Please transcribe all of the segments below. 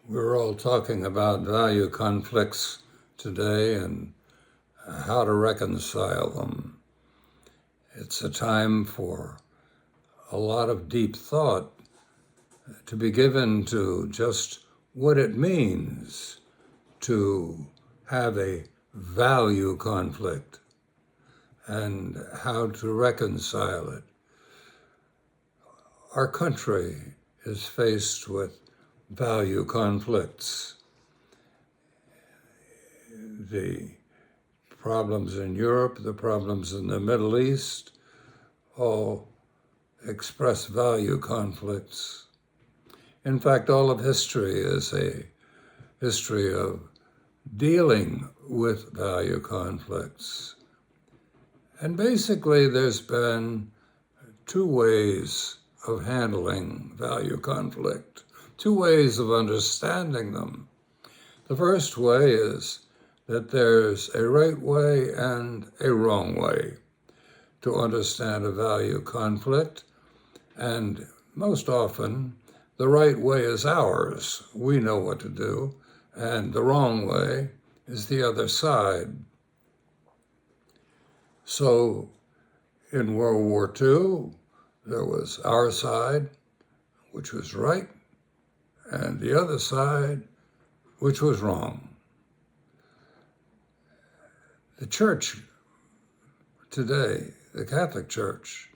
We're all talking about value conflicts today and how to reconcile them. It's a time for a lot of deep thought to be given to just what it means to have a value conflict and how to reconcile it. Our country is faced with value conflicts. The problems in Europe, the problems in the Middle East, all express value conflicts. In fact, all of history is a history of dealing with value conflicts. And basically, there's been two ways of handling value conflict, two ways of understanding them. The first way is that there's a right way and a wrong way to understand a value conflict, and most often the right way is ours. We know what to do, and the wrong way is the other side. So in World War II, there was our side, which was right, and the other side, which was wrong. The church today, the Catholic Church,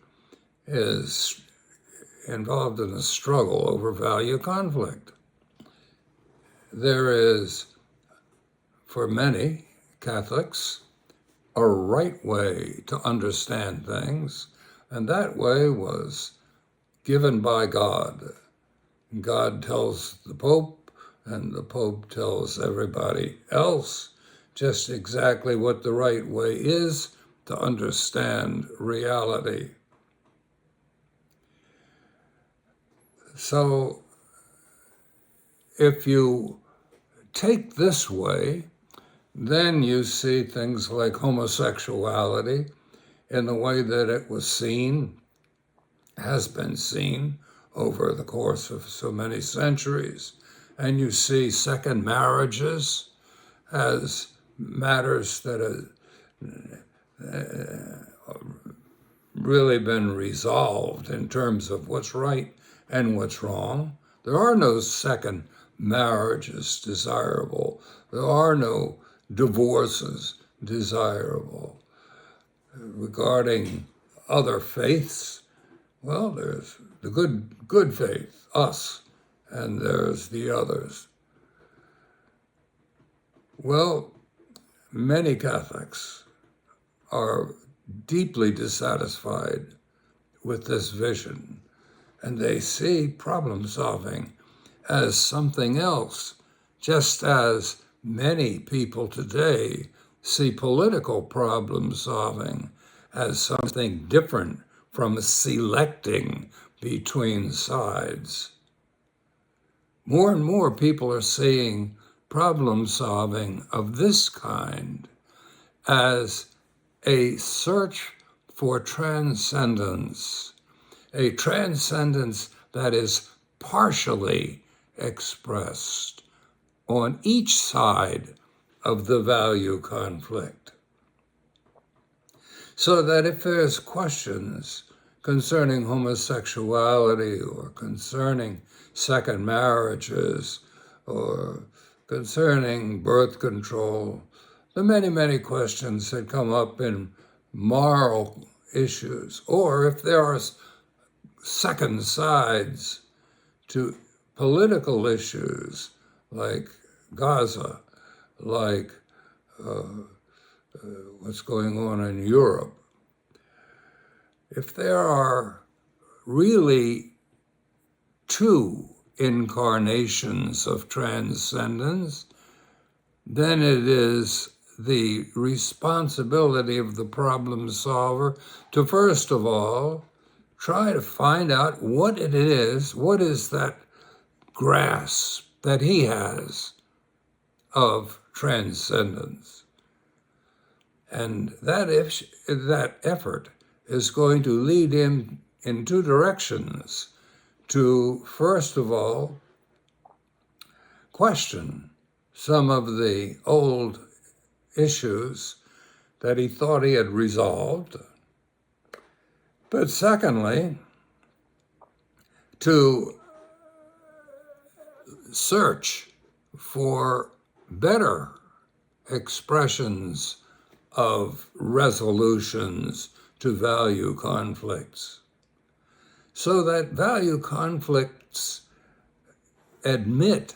is involved in a struggle over value conflict. There is, for many Catholics, a right way to understand things, and that way was given by God. God tells the Pope, and the Pope tells everybody else just exactly what the right way is to understand reality. So if you take this way, then you see things like homosexuality in the way that it was seen, has been seen over the course of so many centuries. And you see second marriages as matters that have really been resolved in terms of what's right and what's wrong. There are no second marriages desirable. There are no divorces desirable. Regarding other faiths, well, there's the good faith, us, and there's the others. Well, many Catholics are deeply dissatisfied with this vision, and they see problem solving as something else, just as many people today see political problem solving as something different from selecting between sides. More and more people are seeing problem solving of this kind as a search for transcendence, a transcendence that is partially expressed on each side of the value conflict. So that if there's questions concerning homosexuality or concerning second marriages or concerning birth control, the many, many questions that come up in moral issues, or if there are second sides to political issues like Gaza, like what's going on in Europe, if there are really two incarnations of transcendence, then it is the responsibility of the problem solver to, first of all, try to find out what it is, what is that grasp that he has of transcendence. And that effort is going to lead him in two directions. To, first of all, question some of the old issues that he thought he had resolved. But secondly, to search for better expressions of resolutions to value conflicts, so that value conflicts admit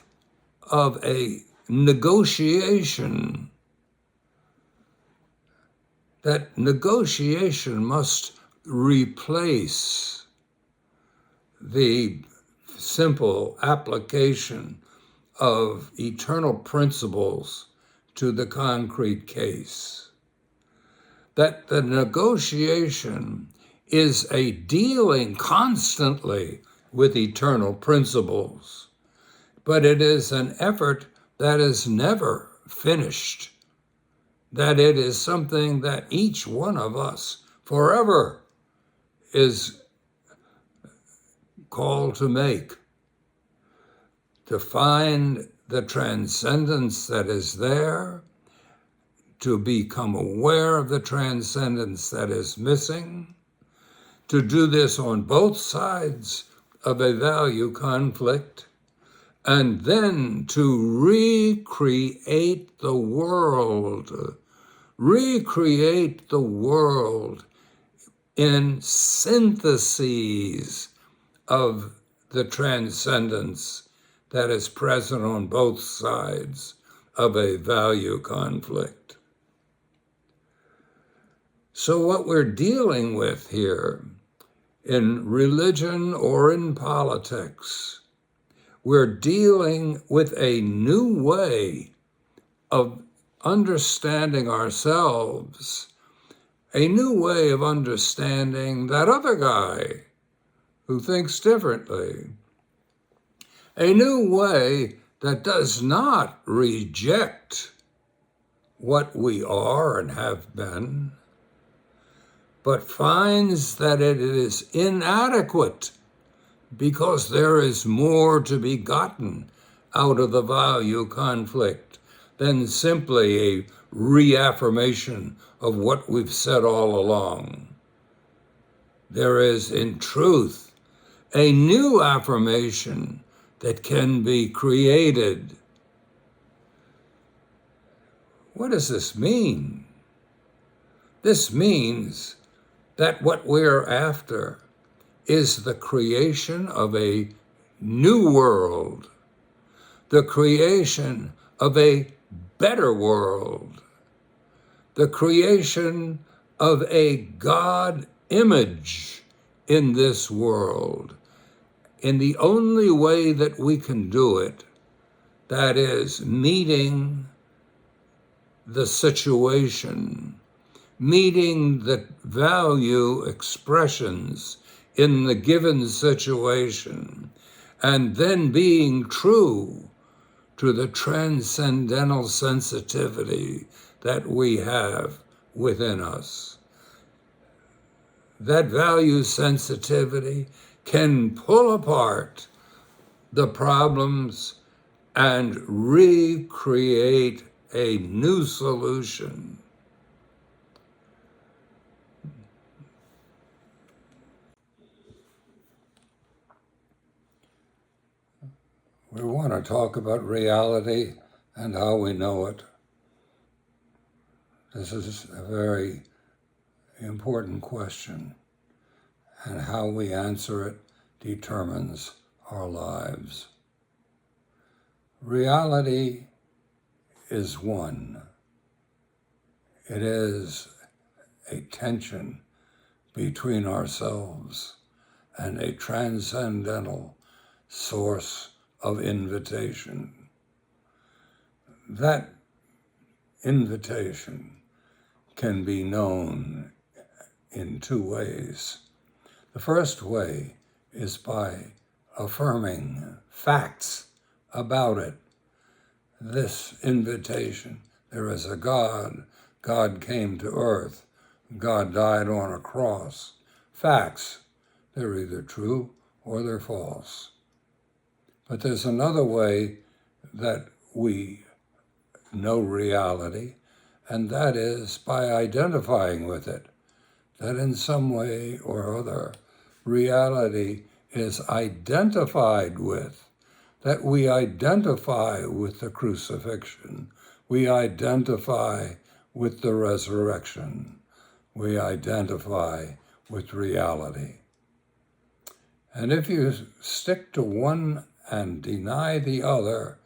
of a negotiation. That negotiation must replace the simple application of eternal principles to the concrete case. That the negotiation is a dealing constantly with eternal principles, but it is an effort that is never finished, that it is something that each one of us forever is called to make, to find the transcendence that is there, to become aware of the transcendence that is missing, to do this on both sides of a value conflict, and then to recreate the world in syntheses of the transcendence that is present on both sides of a value conflict. So what we're dealing with here in religion or in politics, we're dealing with a new way of understanding ourselves, a new way of understanding that other guy who thinks differently, a new way that does not reject what we are and have been, but finds that it is inadequate because there is more to be gotten out of the value conflict than simply a reaffirmation of what we've said all along. There is, in truth, a new affirmation that can be created. What does this mean? This means that what we're after is the creation of a new world, the creation of a better world, the creation of a God image in this world, in the only way that we can do it, that is meeting the situation, meeting the value expressions in the given situation, and then being true to the transcendental sensitivity that we have within us. That value sensitivity can pull apart the problems and recreate a new solution. We want to talk about reality and how we know it. This is a very important question, and how we answer it determines our lives. Reality is one. It is a tension between ourselves and a transcendental source of invitation. That invitation can be known in two ways. The first way is by affirming facts about it. This invitation, there is a God, God came to earth, God died on a cross. Facts, they're either true or they're false. But there's another way that we know reality, and that is by identifying with it, that in some way or other, reality is identified with, that we identify with the crucifixion, we identify with the resurrection, we identify with reality. And if you stick to one and deny the other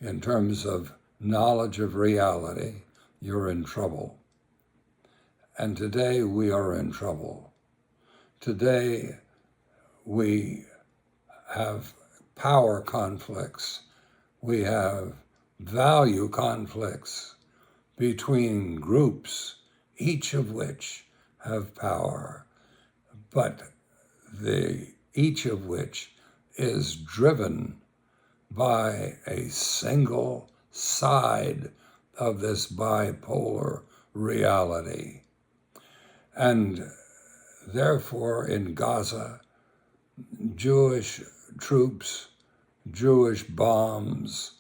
in terms of knowledge of reality, you're in trouble. And today we are in trouble. Today we have power conflicts. We have value conflicts between groups, each of which have power, but each of which is driven by a single side of this bipolar reality. And therefore, in Gaza, Jewish troops, Jewish bombs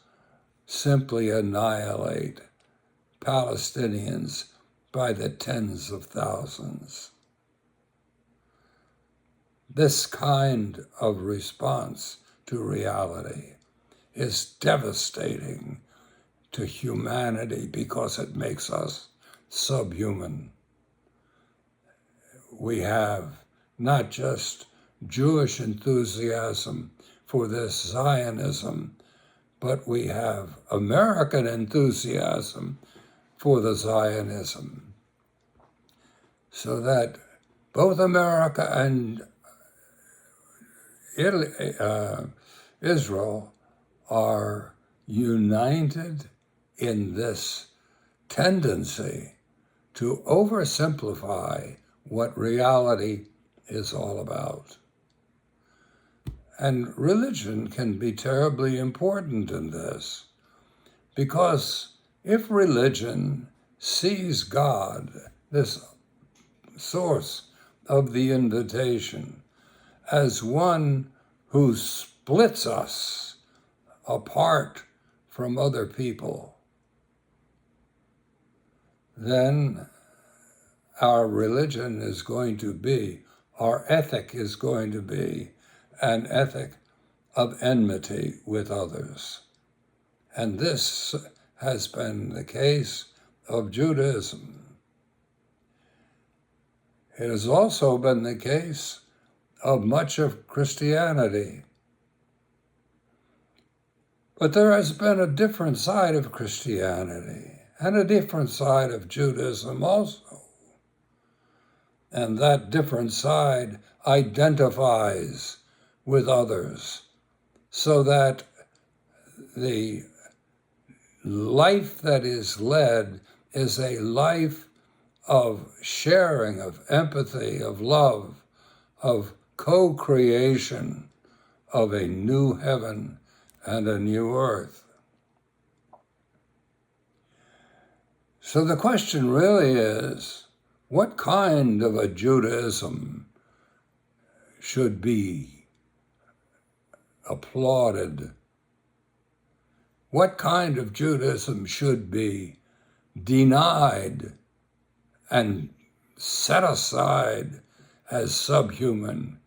simply annihilate Palestinians by the tens of thousands. This kind of response to reality is devastating to humanity because it makes us subhuman. We have not just Jewish enthusiasm for this Zionism, but we have American enthusiasm for the Zionism, so that both America and Israel are united in this tendency to oversimplify what reality is all about. And religion can be terribly important in this, because if religion sees God, this source of the invitation, as one who splits us apart from other people, then our religion is going to be, our ethic is going to be an ethic of enmity with others. And this has been the case of Judaism. It has also been the case of much of Christianity. But there has been a different side of Christianity and a different side of Judaism also. And that different side identifies with others, so that the life that is led is a life of sharing, of empathy, of love, of co-creation of a new heaven and a new earth. So the question really is, what kind of a Judaism should be applauded? What kind of Judaism should be denied and set aside as subhuman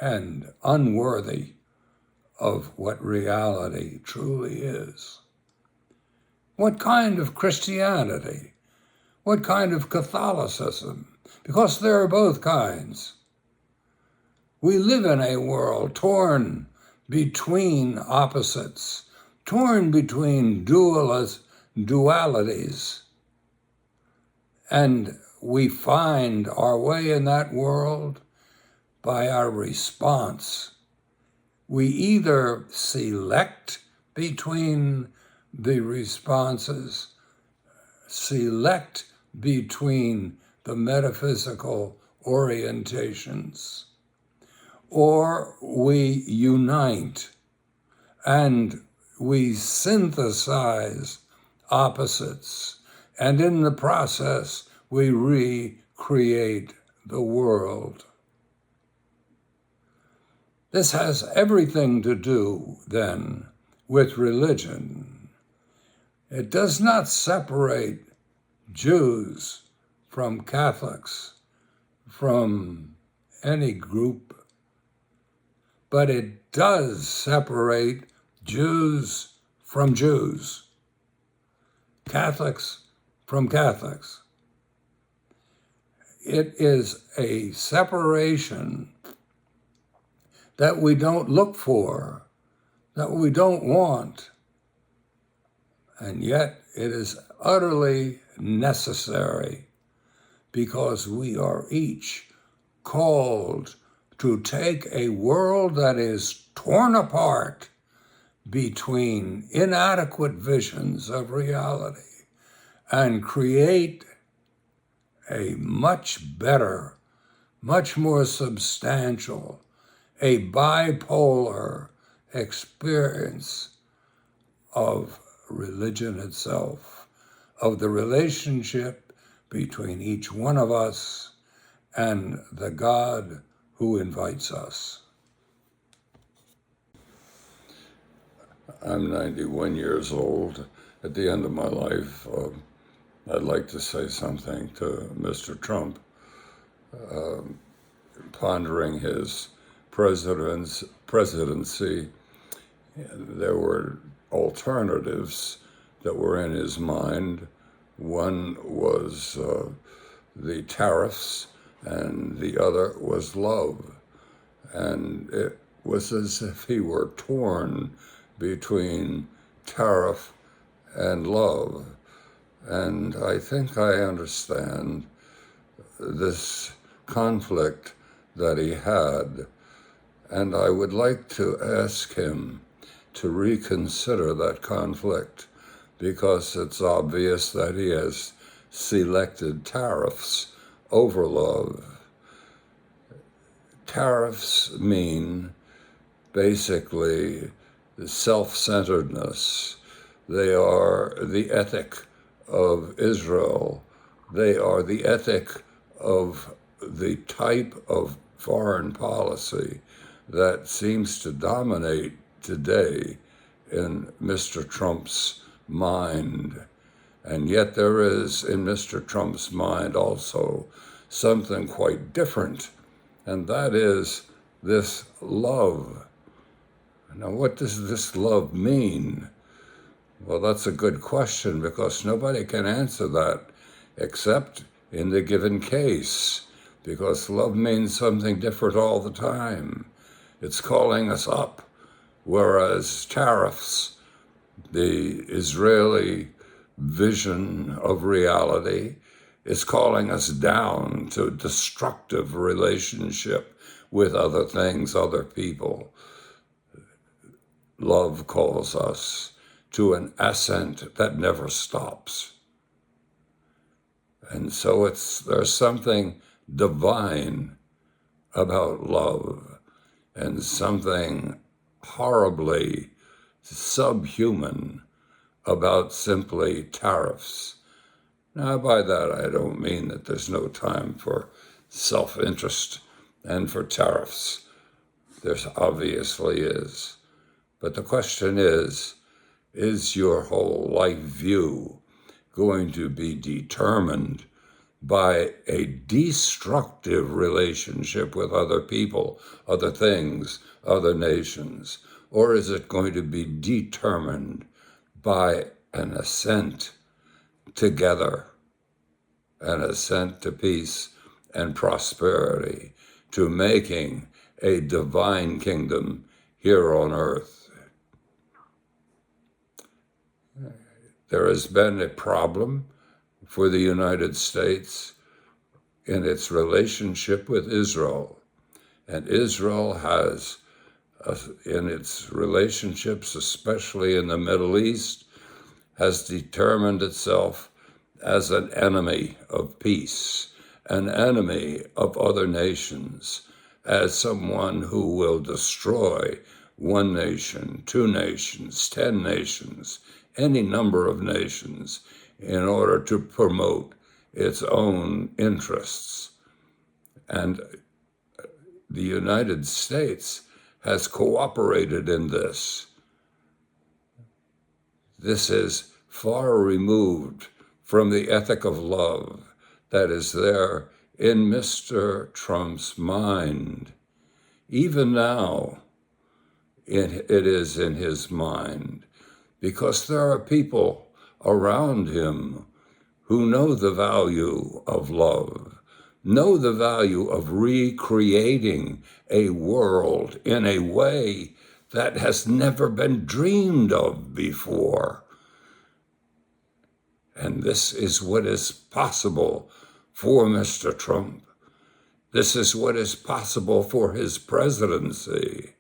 and unworthy of what reality truly is? What kind of Christianity? What kind of Catholicism? Because there are both kinds. We live in a world torn between opposites, torn between dualities, and we find our way in that world by our response. We either select between the responses, select between the metaphysical orientations, or we unite and we synthesize opposites, and in the process we recreate the world. This has everything to do, then, with religion. It does not separate Jews from Catholics, from any group, but it does separate Jews from Jews, Catholics from Catholics. It is a separation that we don't look for, that we don't want, and yet it is utterly necessary because we are each called to take a world that is torn apart between inadequate visions of reality and create a much better, much more substantial, a bipolar experience of religion itself, of the relationship between each one of us and the God who invites us. I'm 91 years old. At the end of my life, I'd like to say something to Mr. Trump, pondering his presidency. There were alternatives that were in his mind. One was the tariffs, and the other was love. And it was as if he were torn between tariff and love. And I think I understand this conflict that he had. And I would like to ask him to reconsider that conflict, because it's obvious that he has selected tariffs over love. Tariffs mean basically self-centeredness. They are the ethic of Israel. They are the ethic of the type of foreign policy that seems to dominate today in Mr. Trump's mind. And yet there is in Mr. Trump's mind also something quite different, and that is this love. Now, what does this love mean? Well, that's a good question, because nobody can answer that except in the given case, because love means something different all the time. It's calling us up, whereas tariffs, the Israeli vision of reality, is calling us down to a destructive relationship with other things, other people. Love calls us to an ascent that never stops. And so there's something divine about love, and something horribly subhuman about simply tariffs. Now, by that, I don't mean that there's no time for self-interest and for tariffs. There obviously is. But the question is your whole life view going to be determined by a destructive relationship with other people, other things, other nations? Or is it going to be determined by an ascent together, an ascent to peace and prosperity, to making a divine kingdom here on earth? There has been a problem for the United States in its relationship with Israel. And Israel has, in its relationships, especially in the Middle East, has determined itself as an enemy of peace, an enemy of other nations, as someone who will destroy one nation, two nations, 10 nations, any number of nations, in order to promote its own interests. And the United States has cooperated in this. This is far removed from the ethic of love that is there in Mr. Trump's mind. Even now, it is in his mind, because there are people around him who know the value of love, know the value of recreating a world in a way that has never been dreamed of before. And this is what is possible for Mr. Trump. This is what is possible for his presidency.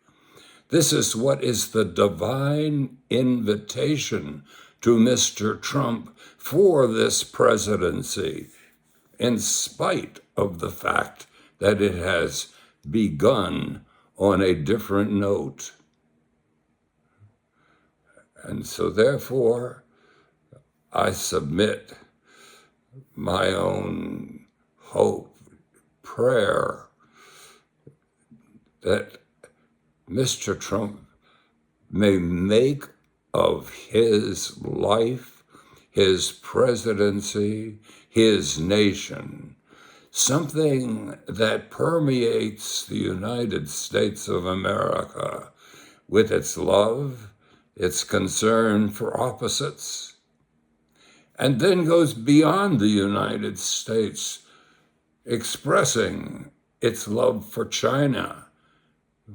This is what is the divine invitation to Mr. Trump for this presidency, in spite of the fact that it has begun on a different note. And so therefore, I submit my own hope, prayer, that Mr. Trump may make of his life, his presidency, his nation, something that permeates the United States of America with its love, its concern for opposites, and then goes beyond the United States, expressing its love for China,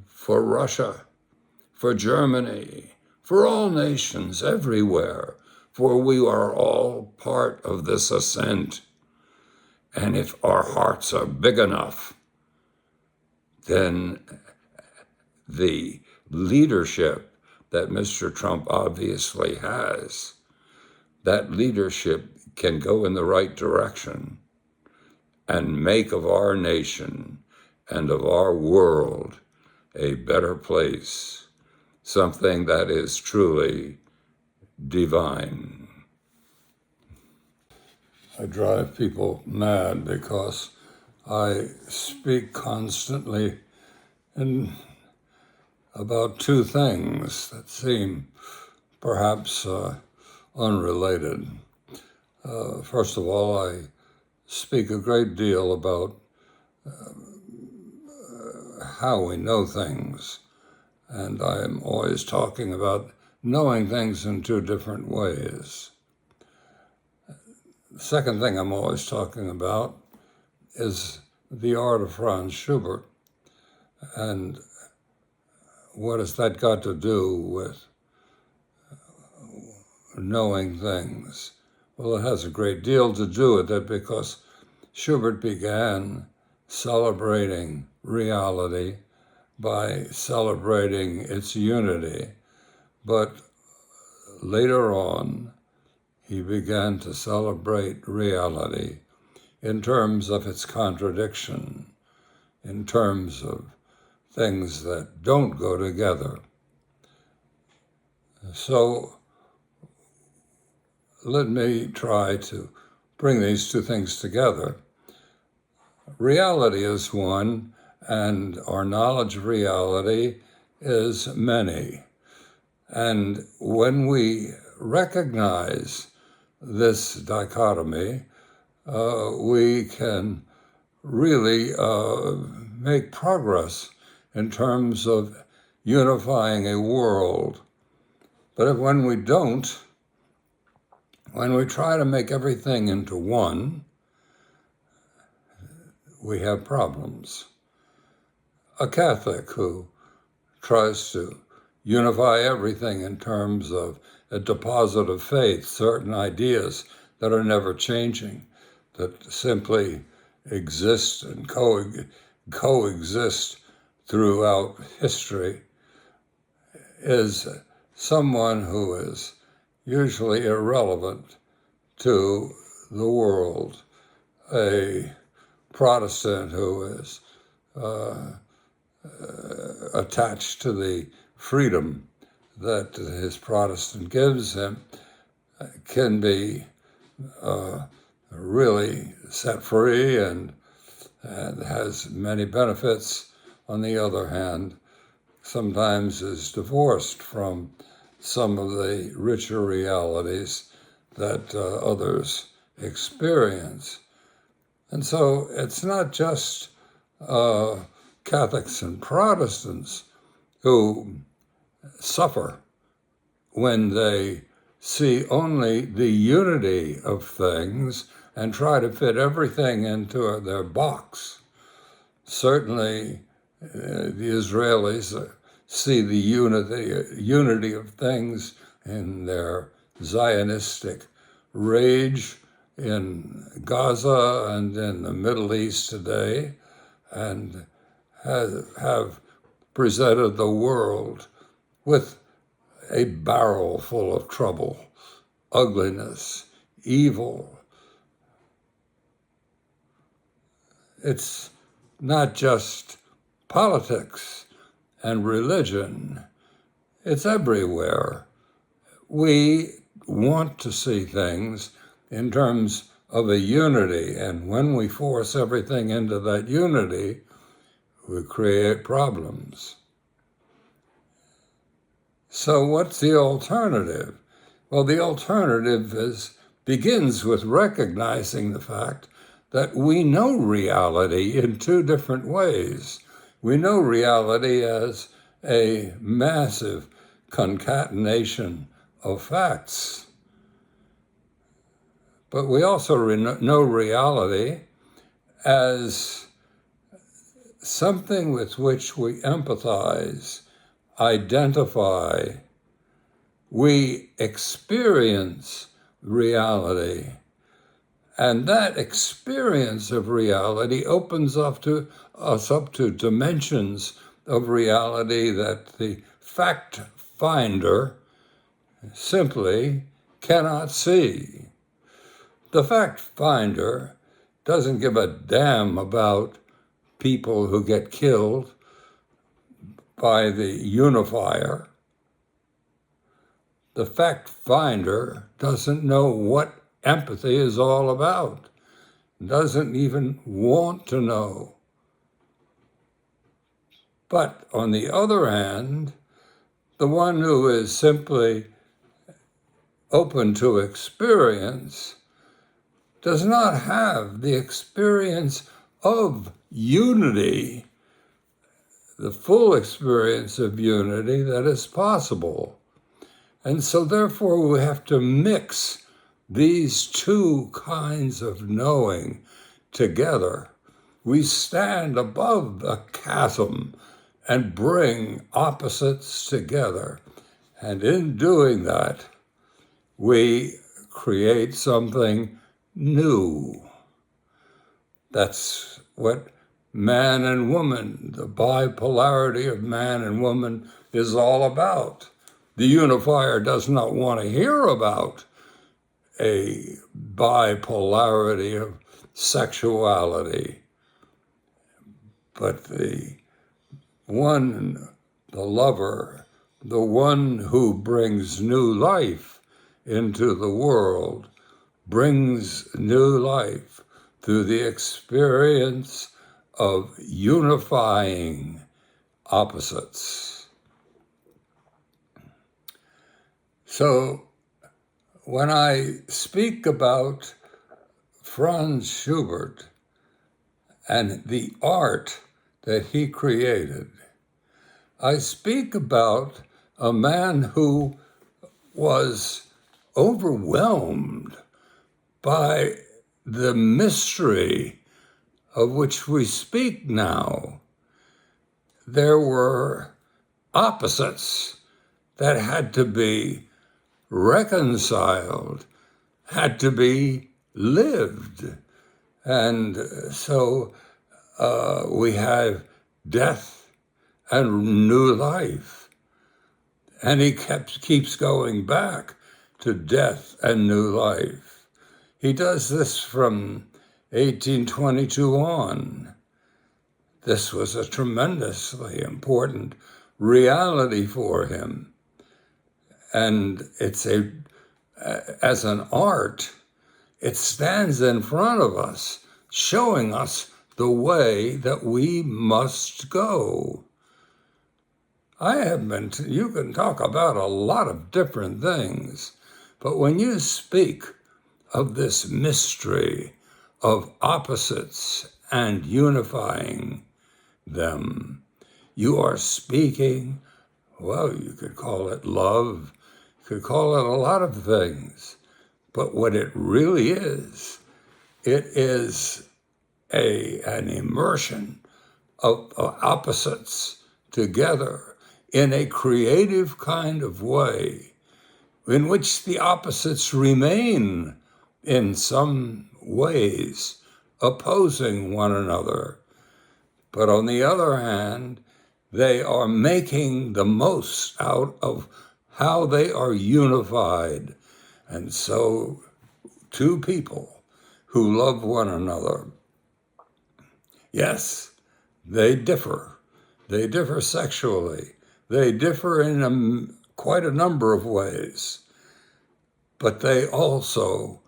for Russia, for Germany, for all nations everywhere, for we are all part of this ascent. And if our hearts are big enough, then the leadership that Mr. Trump obviously has, that leadership can go in the right direction and make of our nation and of our world a better place, something that is truly divine. I drive people mad because I speak constantly about two things that seem perhaps unrelated. First of all, I speak a great deal about how we know things, and I am always talking about knowing things in two different ways. The second thing I'm always talking about is the art of Franz Schubert, and what has that got to do with knowing things? Well, it has a great deal to do with it, because Schubert began celebrating reality by celebrating its unity. But later on, he began to celebrate reality in terms of its contradiction, in terms of things that don't go together. So let me try to bring these two things together. Reality is one, and our knowledge of reality is many. And when we recognize this dichotomy, we can really make progress in terms of unifying a world. But when we don't, when we try to make everything into one, we have problems. A Catholic who tries to unify everything in terms of a deposit of faith, certain ideas that are never changing, that simply exist and coexist throughout history, is someone who is usually irrelevant to the world. A Protestant who is attached to the freedom that his Protestant gives him can be really set free and has many benefits. On the other hand, sometimes is divorced from some of the richer realities that others experience. And so it's not just Catholics and Protestants who suffer when they see only the unity of things and try to fit everything into their box. Certainly, the Israelis see the unity of things in their Zionistic rage in Gaza and in the Middle East today, and have presented the world with a barrel full of trouble, ugliness, evil. It's not just politics and religion, it's everywhere. We want to see things in terms of a unity, and when we force everything into that unity, we create problems. So what's the alternative? Well, the alternative begins with recognizing the fact that we know reality in two different ways. We know reality as a massive concatenation of facts. But we also know reality as something with which we empathize, identify, we experience reality. And that experience of reality opens us up to dimensions of reality that the fact finder simply cannot see. The fact finder doesn't give a damn about people who get killed by the unifier. The fact finder doesn't know what empathy is all about, doesn't even want to know. But on the other hand, the one who is simply open to experience does not have the experience of unity, the full experience of unity that is possible. And so therefore we have to mix these two kinds of knowing together. We stand above the chasm and bring opposites together. And in doing that, we create something new. That's what man and woman, the bipolarity of man and woman, is all about. The unifier does not want to hear about a bipolarity of sexuality, but the one, the lover, the one who brings new life into the world, brings new life through the experience of unifying opposites. So when I speak about Franz Schubert and the art that he created, I speak about a man who was overwhelmed by the mystery of which we speak now. There were opposites that had to be reconciled, had to be lived. And so we have death and new life. And he keeps going back to death and new life. He does this from 1822 on. This was a tremendously important reality for him. And it's as an art, it stands in front of us, showing us the way that we must go. You can talk about a lot of different things, but when you speak of this mystery of opposites and unifying them, you are speaking, well, you could call it love, you could call it a lot of things, but what it really is, it is an immersion of opposites together in a creative kind of way in which the opposites remain in some ways opposing one another. But on the other hand, they are making the most out of how they are unified. And so, two people who love one another, yes, they differ. They differ sexually. They differ in quite a number of ways. But they also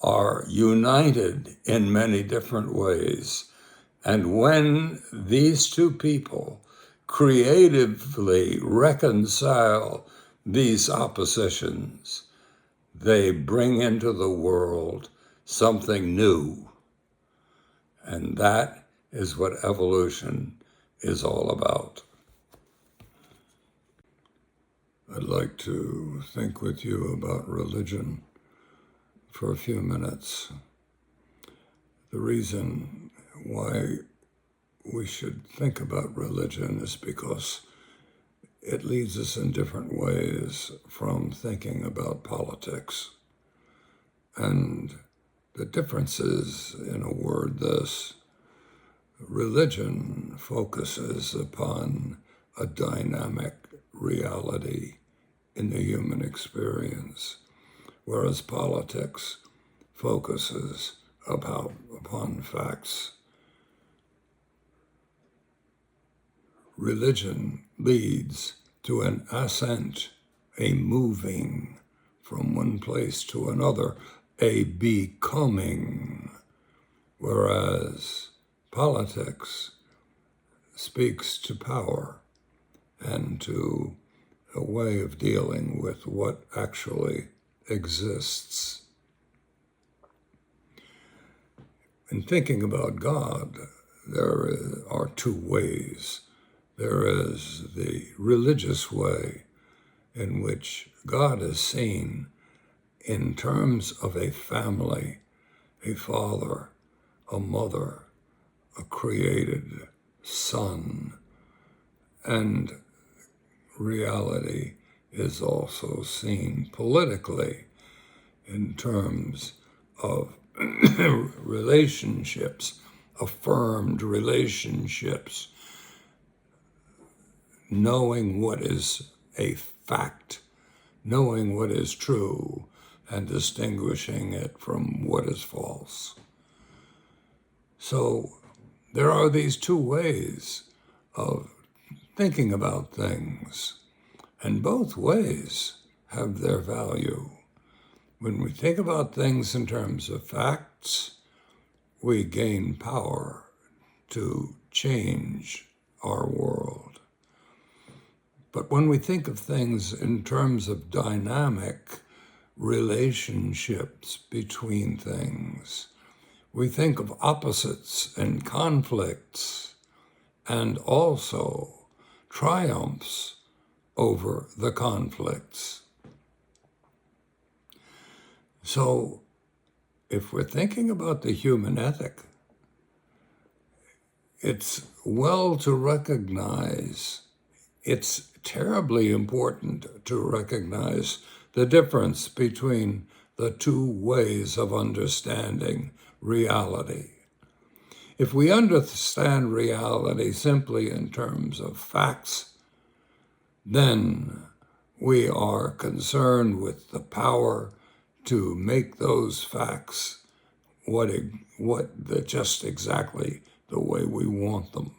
are united in many different ways. And when these two people creatively reconcile these oppositions, they bring into the world something new. And that is what evolution is all about. I'd like to think with you about religion for a few minutes. The reason why we should think about religion is because it leads us in different ways from thinking about politics. And the difference is, in a word, this: religion focuses upon a dynamic reality in the human experience, whereas politics focuses upon facts. Religion leads to an ascent, a moving from one place to another, a becoming, whereas politics speaks to power and to a way of dealing with what actually exists. In thinking about God, there are two ways. There is the religious way, in which God is seen in terms of a family, a father, a mother, a created son, and reality is also seen politically in terms of relationships, affirmed relationships, knowing what is a fact, knowing what is true, and distinguishing it from what is false. So there are these two ways of thinking about things, and both ways have their value. When we think about things in terms of facts, we gain power to change our world. But when we think of things in terms of dynamic relationships between things, we think of opposites and conflicts, and also triumphs over the conflicts. So, if we're thinking about the human ethic, it's well to recognize, it's terribly important to recognize the difference between the two ways of understanding reality. If we understand reality simply in terms of facts, then we are concerned with the power to make those facts just exactly the way we want them.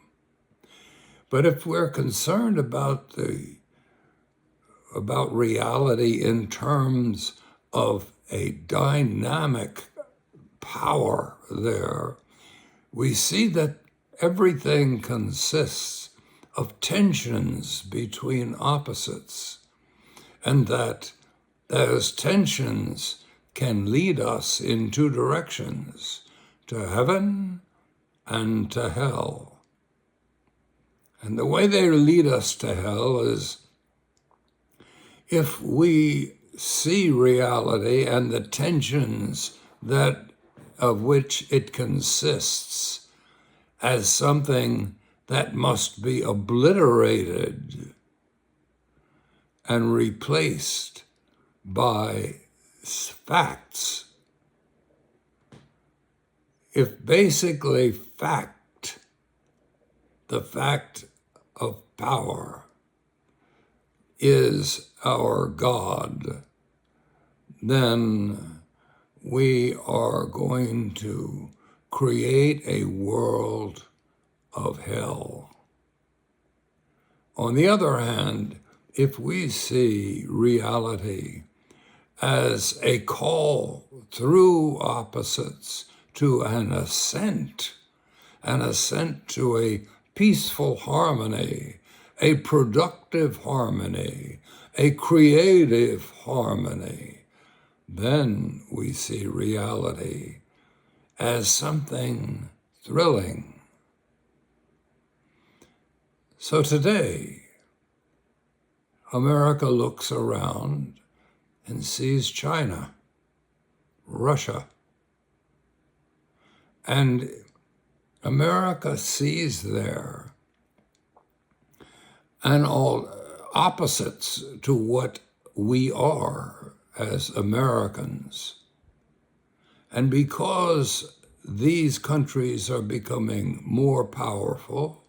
But if we're concerned about reality in terms of a dynamic power there, we see that everything consists of tensions between opposites, and that those tensions can lead us in two directions, to heaven and to hell. And the way they lead us to hell is if we see reality and the tensions that of which it consists as something that must be obliterated and replaced by facts. If basically the fact of power, is our God, then we are going to create a world of hell. On the other hand, if we see reality as a call through opposites to an ascent to a peaceful harmony, a productive harmony, a creative harmony, then we see reality as something thrilling. So today, America looks around and sees China, Russia, and America sees there and all opposites to what we are as Americans. And because these countries are becoming more powerful,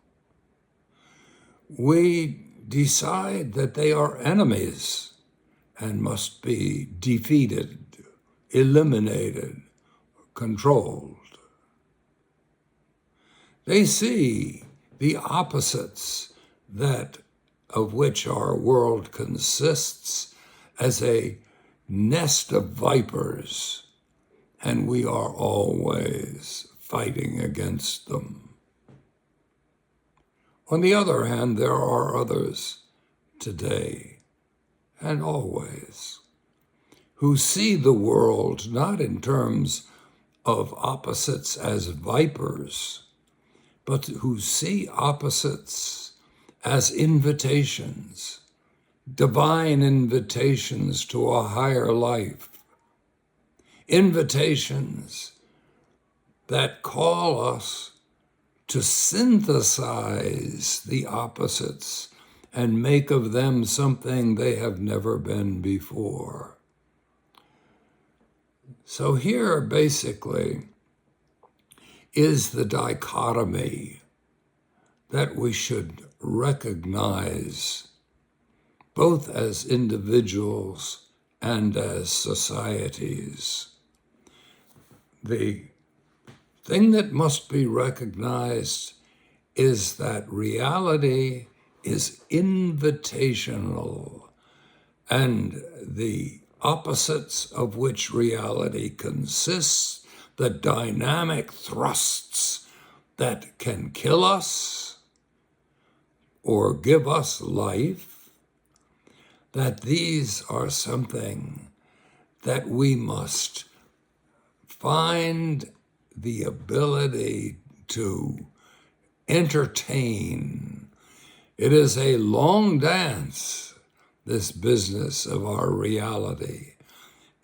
we decide that they are enemies and must be defeated, eliminated, controlled. They see the opposites that of which our world consists as a nest of vipers, and we are always fighting against them. On the other hand, there are others today and always who see the world not in terms of opposites as vipers, but who see opposites as invitations, divine invitations to a higher life, invitations that call us to synthesize the opposites and make of them something they have never been before. So here, basically, is the dichotomy that we should recognize both as individuals and as societies. The thing that must be recognized is that reality is invitational, and the opposites of which reality consists, the dynamic thrusts that can kill us or give us life, that these are something that we must find the ability to entertain. It is a long dance, this business of our reality,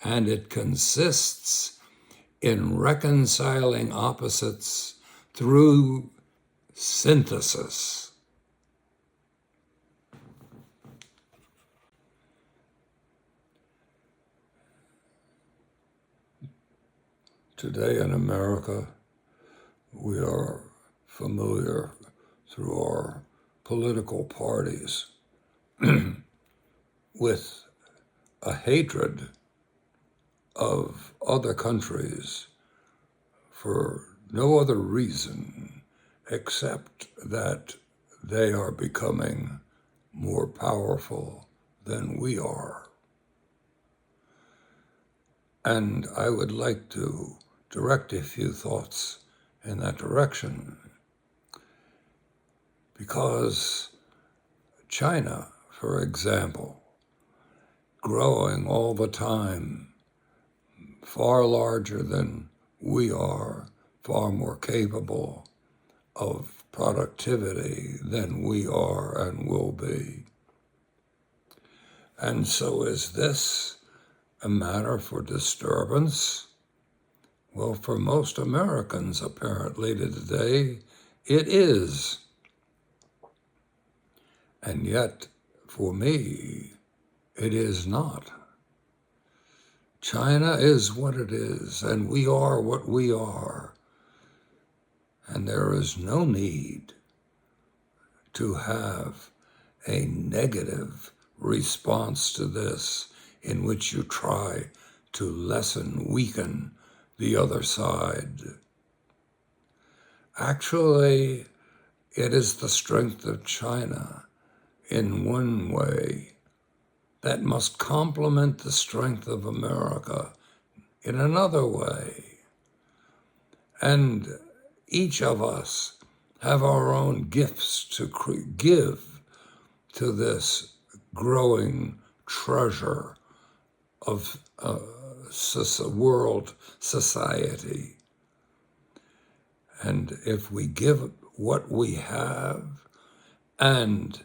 and it consists in reconciling opposites through synthesis. Today in America, we are familiar through our political parties with a hatred of other countries for no other reason except that they are becoming more powerful than we are. And I would like to direct a few thoughts in that direction, because China, for example, growing all the time, far larger than we are, far more capable of productivity than we are and will be. And so is this a matter for disturbance? Well, for most Americans, apparently today, it is. And yet, for me, it is not. China is what it is, and we are what we are. And there is no need to have a negative response to this in which you try to weaken the other side. Actually, it is the strength of China in one way that must complement the strength of America in another way. And each of us have our own gifts to give to this growing treasure of world society. And if we give what we have and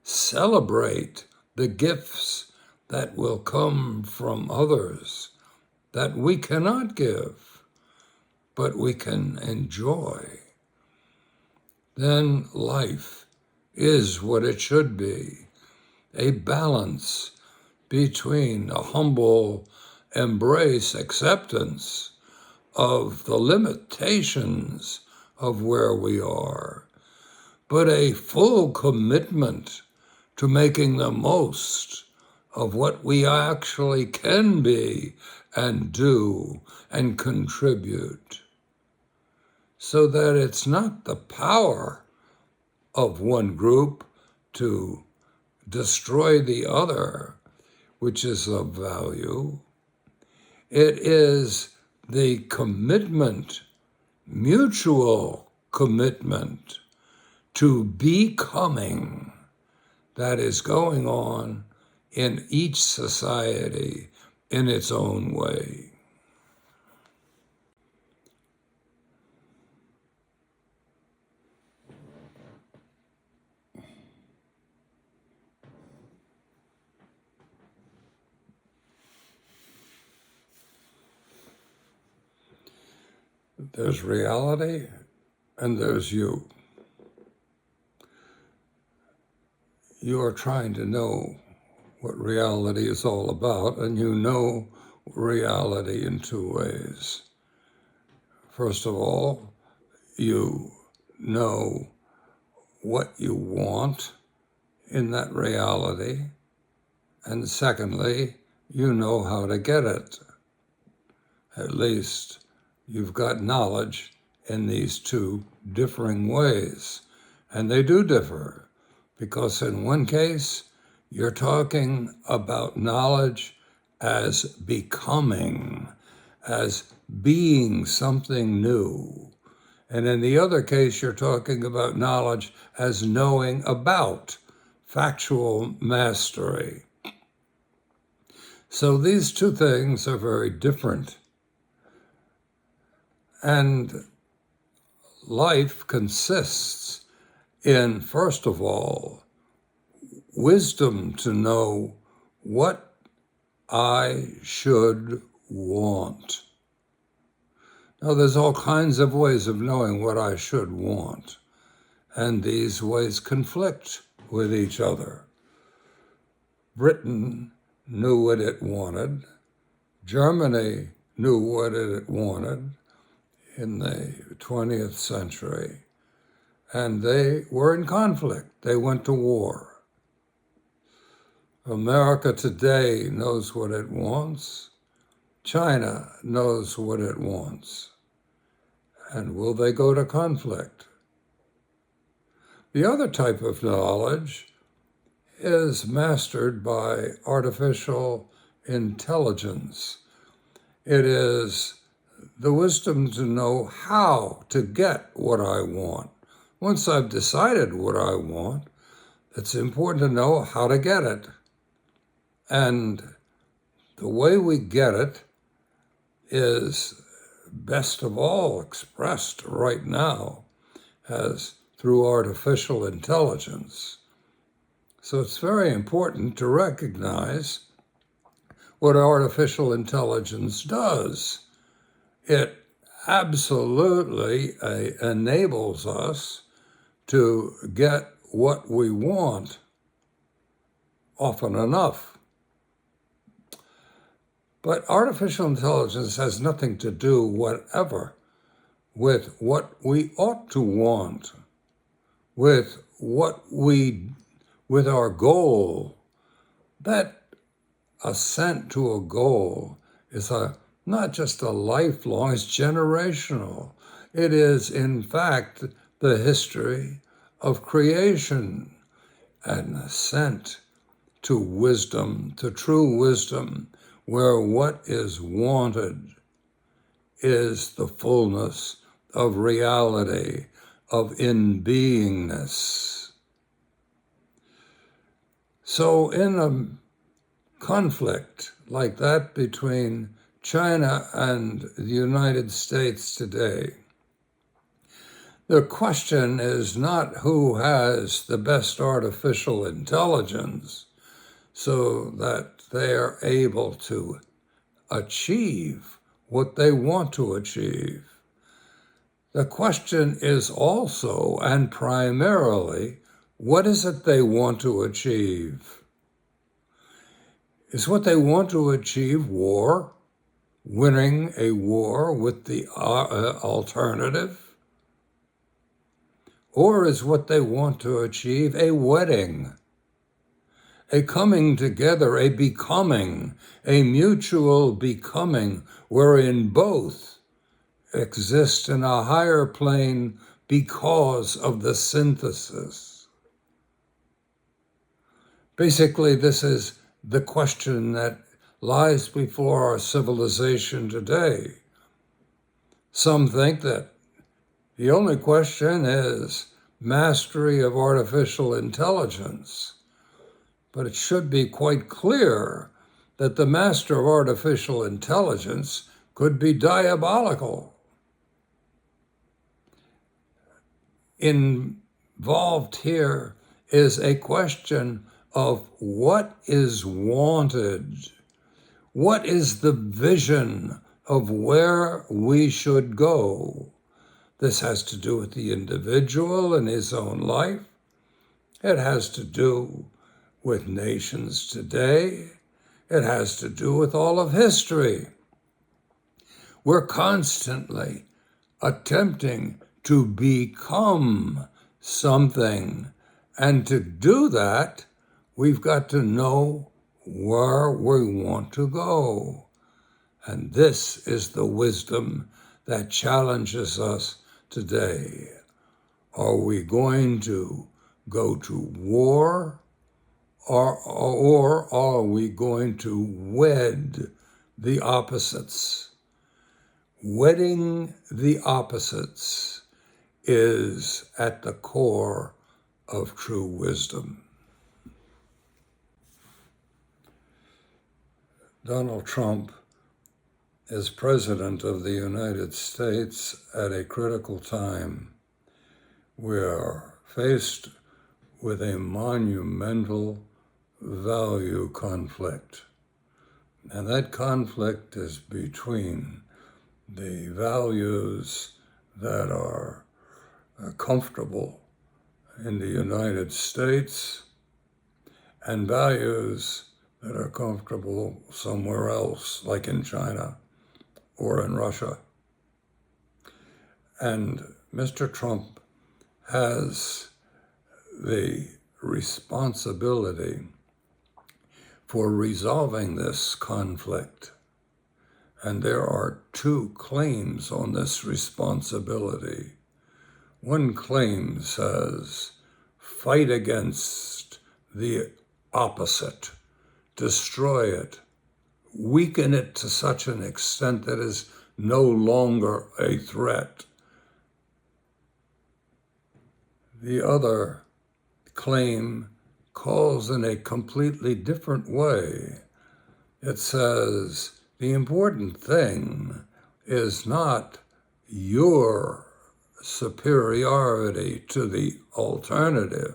celebrate the gifts that will come from others that we cannot give, but we can enjoy, then life is what it should be, a balance between a humble acceptance of the limitations of where we are, but a full commitment to making the most of what we actually can be and do and contribute, so that it's not the power of one group to destroy the other, which is of value. It is the commitment, mutual commitment to becoming that is going on in each society in its own way. There's reality and there's you. You are trying to know what reality is all about, and you know reality in two ways. First of all, you know what you want in that reality, and secondly, you know how to get it. At least you've got knowledge in these two differing ways, and they do differ, because in one case, you're talking about knowledge as becoming, as being something new. And in the other case, you're talking about knowledge as knowing about, factual mastery. So these two things are very different. And life consists in, first of all, wisdom to know what I should want. Now, there's all kinds of ways of knowing what I should want, and these ways conflict with each other. Britain knew what it wanted. Germany knew what it wanted in the 20th century, and they were in conflict. They went to war. America today knows what it wants. China knows what it wants. And will they go to conflict? The other type of knowledge is mastered by artificial intelligence. It is the wisdom to know how to get what I want, Once I've decided what I want, it's important to know how to get it. And the way we get it is best of all expressed right now as through artificial intelligence. So it's very important to recognize what artificial intelligence does. It absolutely enables us to get what we want often enough. But artificial intelligence has nothing to do whatever with what we ought to want, with our goal. That ascent to a goal is not just a lifelong, it's generational. It is, in fact, the history of creation, an ascent to wisdom, to true wisdom, where what is wanted is the fullness of reality, of in-beingness. So in a conflict like that between China and the United States today, the question is not who has the best artificial intelligence so that they are able to achieve what they want to achieve. The question is also and primarily, what is it they want to achieve? Is what they want to achieve war, winning a war with the alternative? Or is what they want to achieve a wedding, a coming together, a becoming, a mutual becoming, wherein both exist in a higher plane because of the synthesis? Basically, this is the question that lies before our civilization today. Some think that the only question is mastery of artificial intelligence. But it should be quite clear that the master of artificial intelligence could be diabolical. Involved here is a question of what is wanted. What is the vision of where we should go? This has to do with the individual in his own life. It has to do with nations today. It has to do with all of history. We're constantly attempting to become something. And to do that, we've got to know where we want to go. And this is the wisdom that challenges us today. Are we going to go to war, or are we going to wed the opposites? Wedding the opposites is at the core of true wisdom. Donald Trump is President of the United States at a critical time. We are faced with a monumental value conflict. And that conflict is between the values that are comfortable in the United States and values that are comfortable somewhere else, like in China or in Russia. And Mr. Trump has the responsibility for resolving this conflict. And there are two claims on this responsibility. One claim says, fight against the opposite, destroy it, weaken it to such an extent that it is no longer a threat. The other claim calls in a completely different way. It says the important thing is not your superiority to the alternative.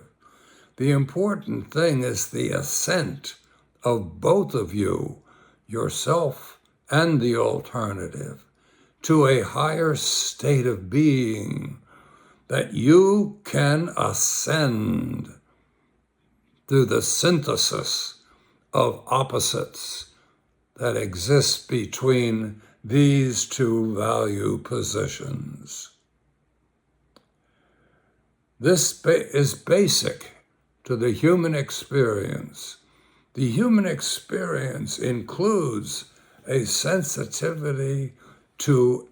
The important thing is the ascent of both of you, yourself and the alternative, to a higher state of being, that you can ascend through the synthesis of opposites that exist between these two value positions. This is basic to the human experience. The human experience includes a sensitivity to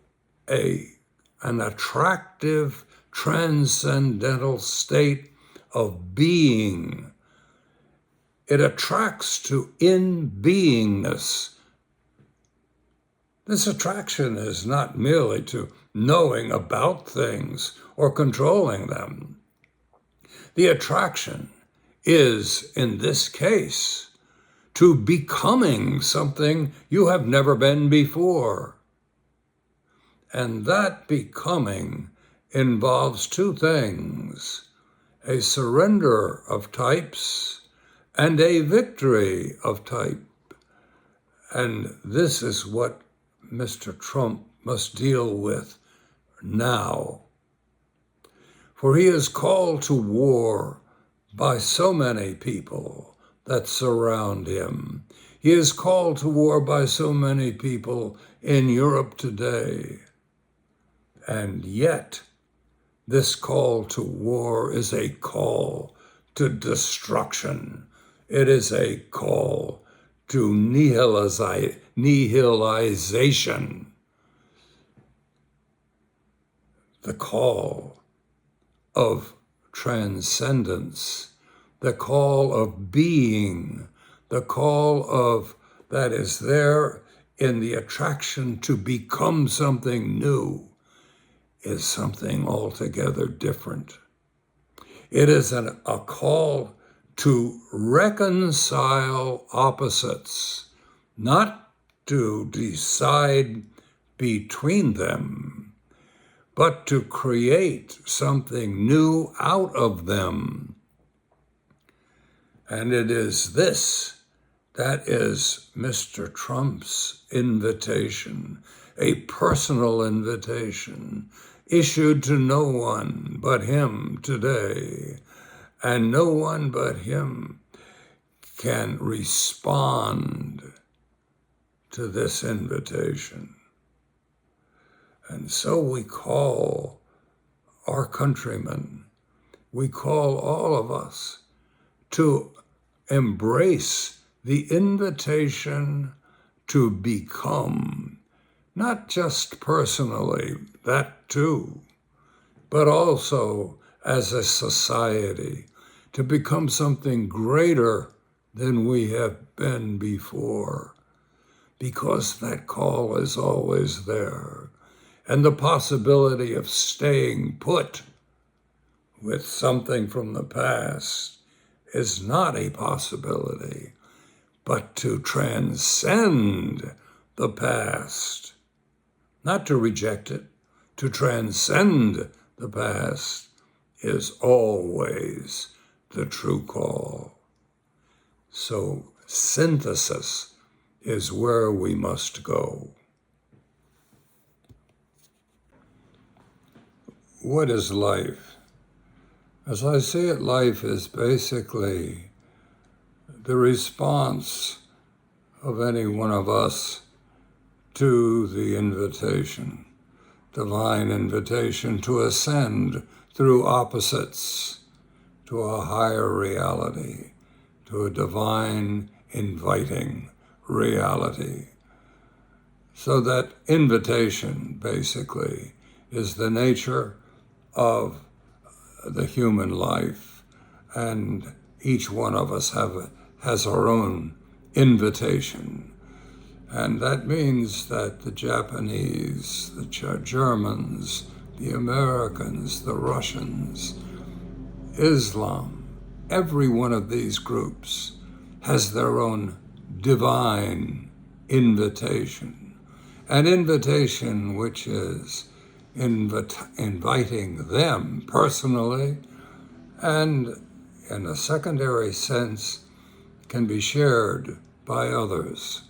an attractive, transcendental state of being. It attracts to in-beingness. This attraction is not merely to knowing about things or controlling them. The attraction is, in this case, to becoming something you have never been before. And that becoming involves two things: a surrender of types and a victory of type. And this is what Mr. Trump must deal with now. For he is called to war by so many people that surround him. He is called to war by so many people in Europe today. And yet, this call to war is a call to destruction. It is a call to nihilization. The call of transcendence, the call of being, the call of that is there in the attraction to become something new is something altogether different. It is a call to reconcile opposites, not to decide between them, but to create something new out of them. And it is this that is Mr. Trump's invitation, a personal invitation issued to no one but him today. And no one but him can respond to this invitation. And so we call our countrymen, we call all of us to embrace the invitation to become, not just personally, that too, but also as a society, to become something greater than we have been before, because that call is always there. And the possibility of staying put with something from the past is not a possibility, but to transcend the past, not to reject it, to transcend the past is always the true call. So synthesis is where we must go. What is life? As I see it, life is basically the response of any one of us to the invitation, divine invitation to ascend through opposites to a higher reality, to a divine inviting reality. So that invitation basically is the nature of the human life, and each one of us has our own invitation. And that means that the Japanese, the Germans, the Americans, the Russians, Islam, every one of these groups has their own divine invitation, an invitation which is inviting them personally, and in a secondary sense can be shared by others.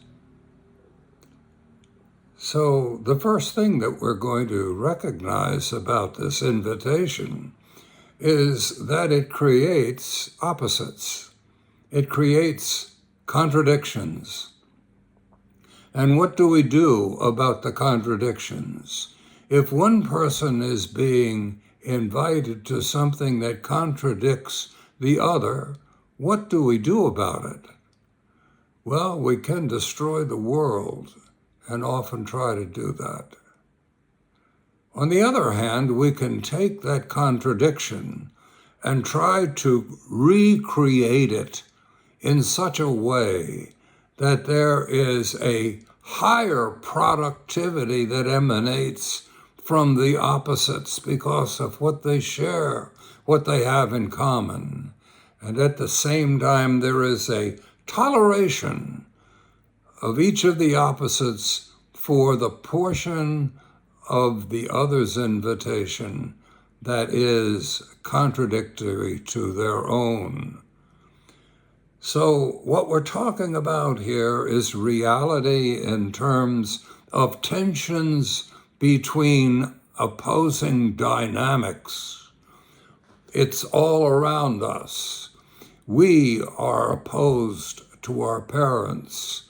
So the first thing that we're going to recognize about this invitation is that it creates opposites. It creates contradictions. And what do we do about the contradictions? If one person is being invited to something that contradicts the other, what do we do about it? Well, we can destroy the world and often try to do that. On the other hand, we can take that contradiction and try to recreate it in such a way that there is a higher productivity that emanates from the opposites because of what they share, what they have in common. And at the same time, there is a toleration of each of the opposites for the portion of the other's invitation that is contradictory to their own. So what we're talking about here is reality in terms of tensions between opposing dynamics. It's all around us. We are opposed to our parents,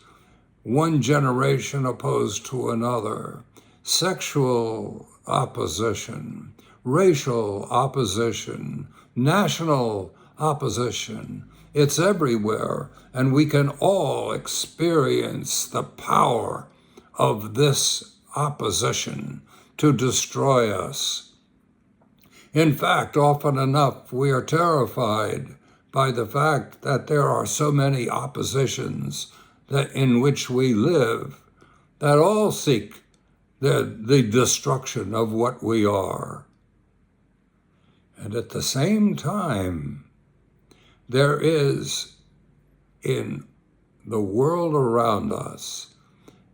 one generation opposed to another, sexual opposition, racial opposition, national opposition. It's everywhere, and we can all experience the power of this opposition to destroy us. In fact, often enough, we are terrified by the fact that there are so many oppositions that in which we live that all seek the destruction of what we are. And at the same time, there is in the world around us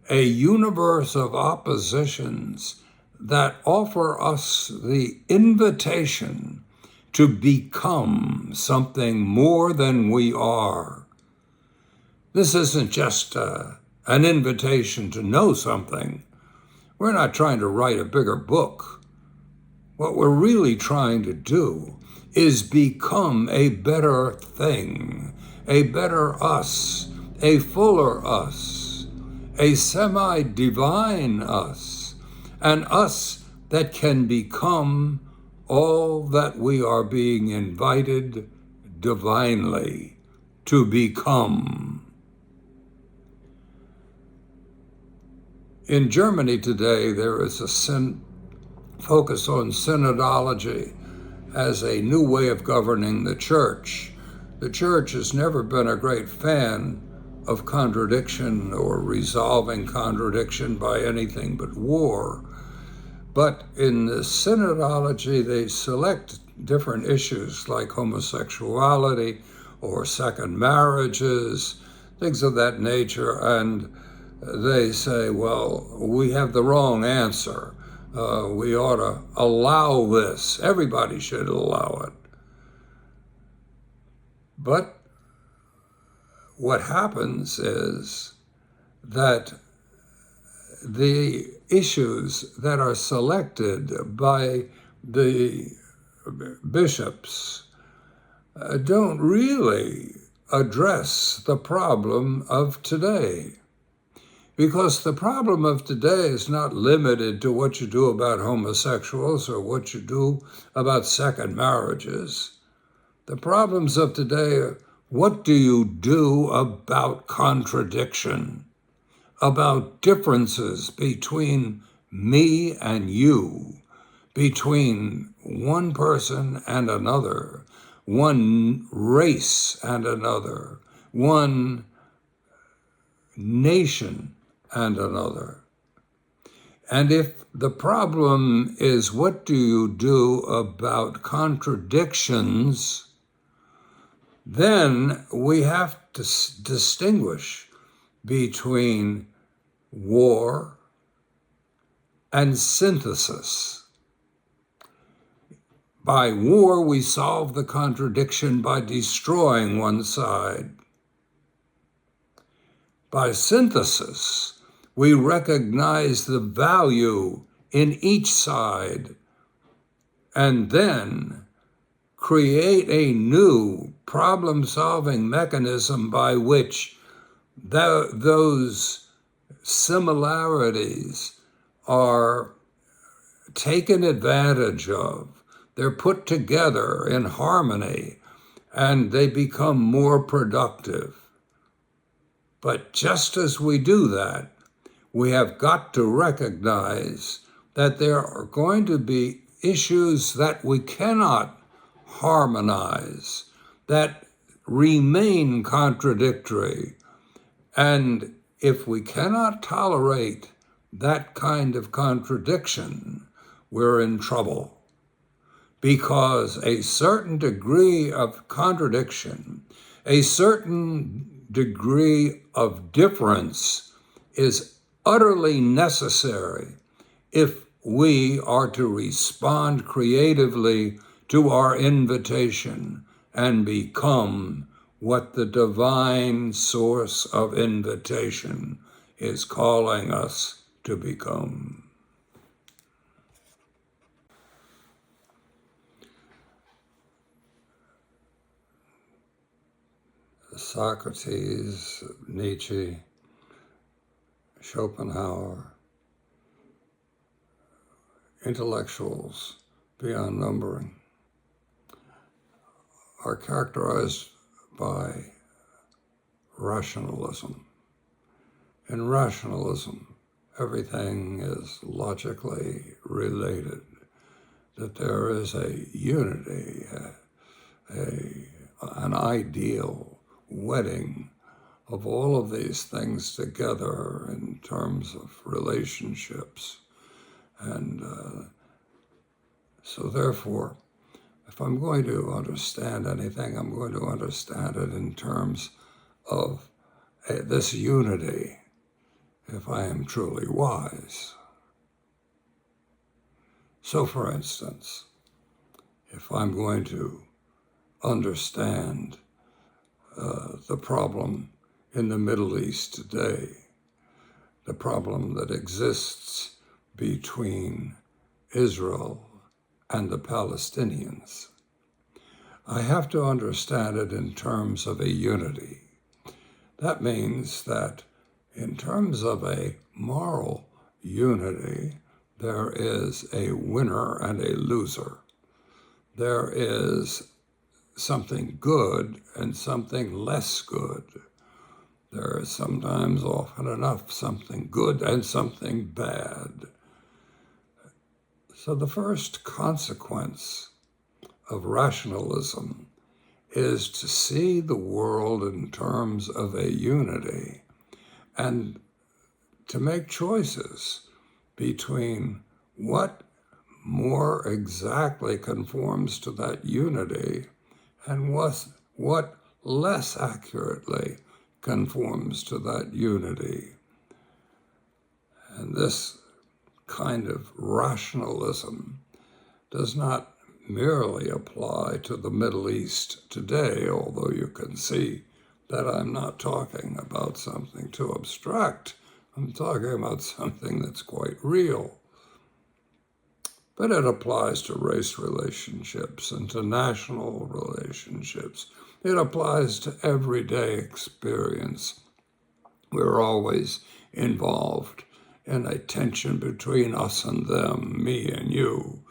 a universe of oppositions that offer us the invitation to become something more than we are. This isn't just an invitation to know something. We're not trying to write a bigger book. What we're really trying to do is become a better thing, a better us, a fuller us, a semi-divine us, an us that can become all that we are being invited divinely to become. In Germany today, there is a focus on synodology as a new way of governing the church. The church has never been a great fan of contradiction or resolving contradiction by anything but war. But in the synodology, they select different issues like homosexuality or second marriages, things of that nature, and they say, well, we have the wrong answer. We ought to allow this. Everybody should allow it. But what happens is that the issues that are selected by the bishops don't really address the problem of today. Because the problem of today is not limited to what you do about homosexuals or what you do about second marriages. The problems of today are, what do you do about contradiction, about differences between me and you, between one person and another, one race and another, one nation and another. And if the problem is what do you do about contradictions, then we have to distinguish between war and synthesis. By war, we solve the contradiction by destroying one side. By synthesis, we recognize the value in each side and then create a new problem-solving mechanism by which those similarities are taken advantage of. They're put together in harmony and they become more productive. But just as we do that, we have got to recognize that there are going to be issues that we cannot harmonize, that remain contradictory. And if we cannot tolerate that kind of contradiction, we're in trouble. Because a certain degree of contradiction, a certain degree of difference is utterly necessary if we are to respond creatively to our invitation and become what the divine source of invitation is calling us to become. Socrates, Nietzsche, Schopenhauer, intellectuals beyond numbering, are characterized by rationalism. In rationalism, everything is logically related, that there is a unity, an ideal wedding of all of these things together in terms of relationships. And so therefore, if I'm going to understand anything, I'm going to understand it in terms of this unity, if I am truly wise. So for instance, if I'm going to understand the problem in the Middle East today, the problem that exists between Israel and the Palestinians, I have to understand it in terms of a unity. That means that in terms of a moral unity, there is a winner and a loser. There is something good and something less good. There is sometimes, often enough, something good and something bad. So the first consequence of rationalism is to see the world in terms of a unity and to make choices between what more exactly conforms to that unity and what less accurately conforms to that unity. And this kind of rationalism does not merely apply to the Middle East today, although you can see that I'm not talking about something too abstract. I'm talking about something that's quite real. But it applies to race relationships and to national relationships. It applies to everyday experience. We're always involved in a tension between us and them, me and you,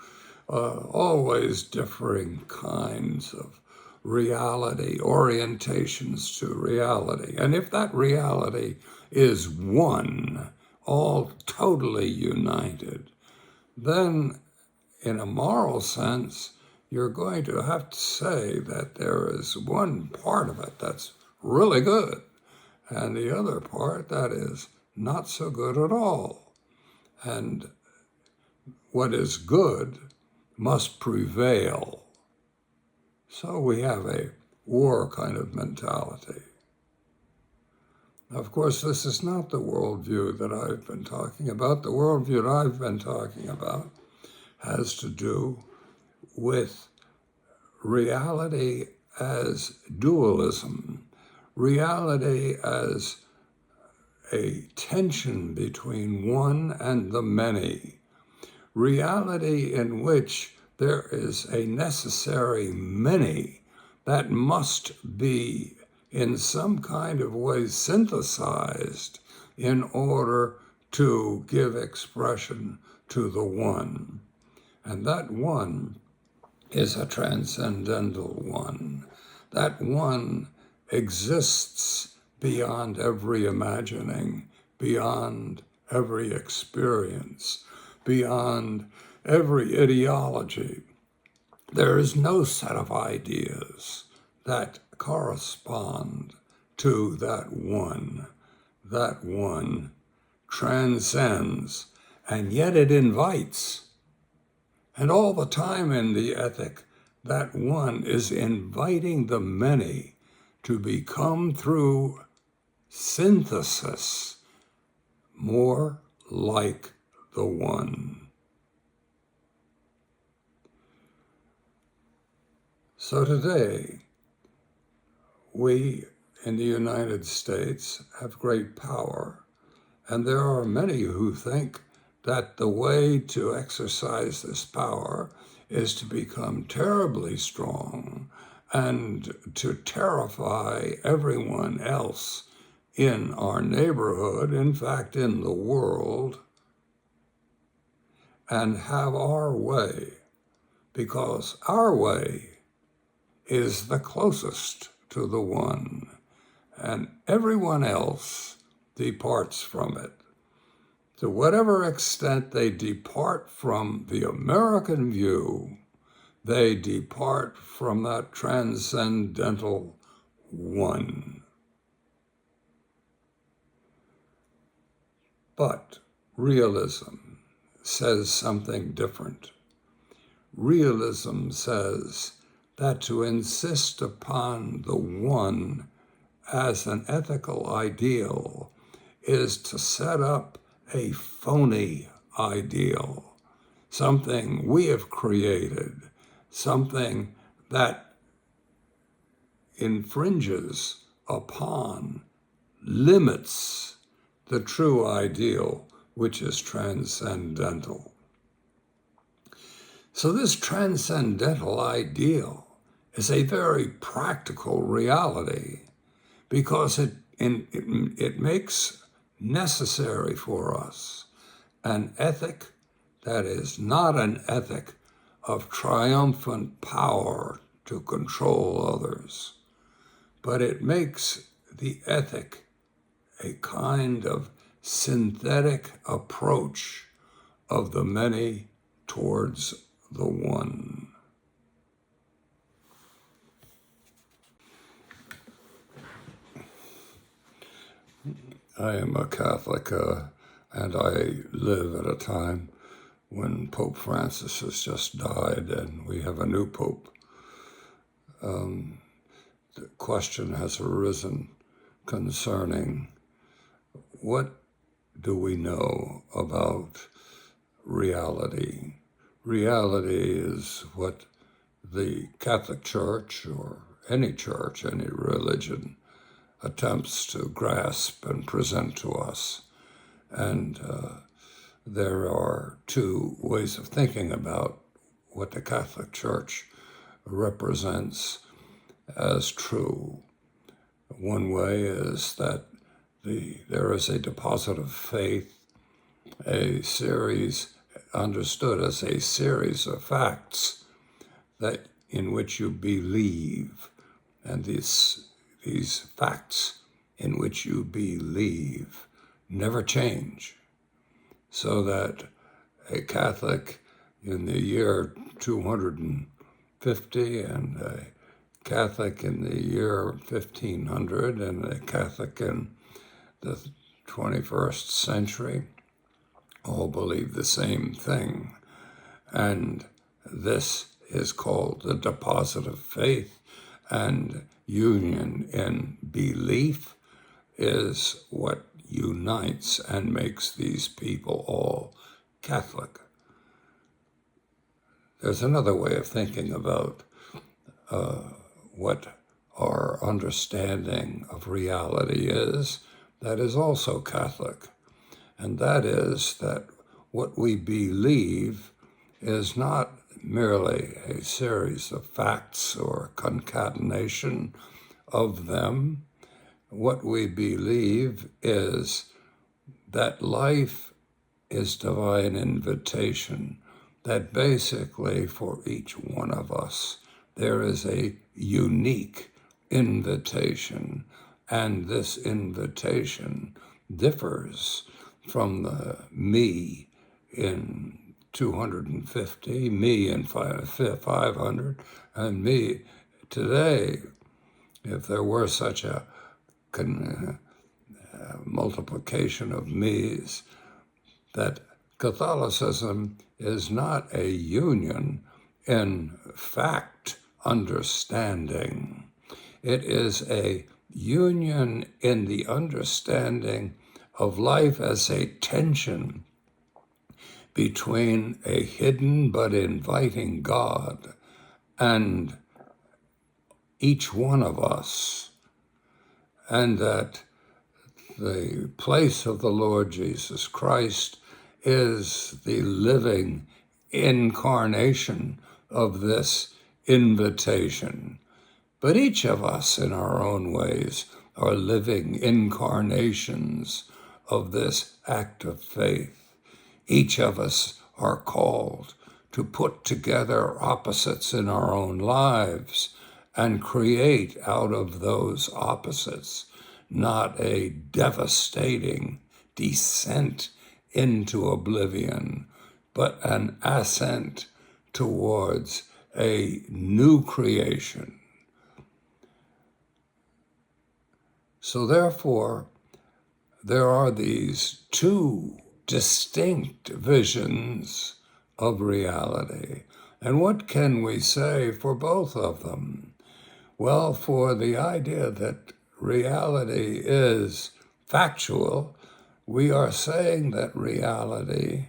always differing kinds of reality, orientations to reality. And if that reality is one, all totally united, then in a moral sense, you're going to have to say that there is one part of it that's really good, and the other part that is not so good at all. and what is good must prevail. So we have a war kind of mentality. Of course, this is not the worldview that I've been talking about. The worldview that I've been talking about has to do with reality as dualism, reality as a tension between one and the many, reality in which there is a necessary many that must be in some kind of way synthesized in order to give expression to the one. And that one is a transcendental one. That one exists beyond every imagining, beyond every experience, beyond every ideology. There is no set of ideas that correspond to that one. That one transcends, and yet it invites. And all the time in the ethic, that one is inviting the many to become, through synthesis, more like the one. So today, we in the United States have great power, and there are many who think that the way to exercise this power is to become terribly strong and to terrify everyone else in our neighborhood, in fact, in the world, and have our way, because our way is the closest to the one, and everyone else departs from it. To whatever extent they depart from the American view, they depart from that transcendental one. But realism says something different. Realism says that to insist upon the one as an ethical ideal is to set up a phony ideal, something we have created, something that infringes upon, limits the true ideal, which is transcendental. So this transcendental ideal is a very practical reality because it makes necessary for us an ethic that is not an ethic of triumphant power to control others, but it makes the ethic a kind of synthetic approach of the many towards the one. I am a Catholic, and I live at a time when Pope Francis has just died and we have a new Pope. The question has arisen concerning what do we know about reality? Reality is what the Catholic Church, or any church, any religion, attempts to grasp and present to us. And there are two ways of thinking about what the Catholic Church represents as true. One way is that there is a deposit of faith, a series understood as a series of facts that in which you believe, and these facts in which you believe never change, so that a Catholic in the year 250 and a Catholic in the year 1500 and a Catholic in the 21st century all believe the same thing. And this is called the deposit of faith, and union in belief is what unites and makes these people all Catholic. There's another way of thinking about what our understanding of reality is that is also Catholic, and that is that what we believe is not merely a series of facts or concatenation of them. What we believe is that life is divine invitation, that basically for each one of us there is a unique invitation, and this invitation differs from the me in 250, me in 500, and me today. If there were such a multiplication of me's, that Catholicism is not a union in fact understanding. It is a union in the understanding of life as a tension between a hidden but inviting God and each one of us, and that the place of the Lord Jesus Christ is the living incarnation of this invitation. But each of us in our own ways are living incarnations of this act of faith. Each of us are called to put together opposites in our own lives and create out of those opposites not a devastating descent into oblivion, but an ascent towards a new creation. So therefore, there are these two distinct visions of reality. And what can we say for both of them? Well, for the idea that reality is factual, we are saying that reality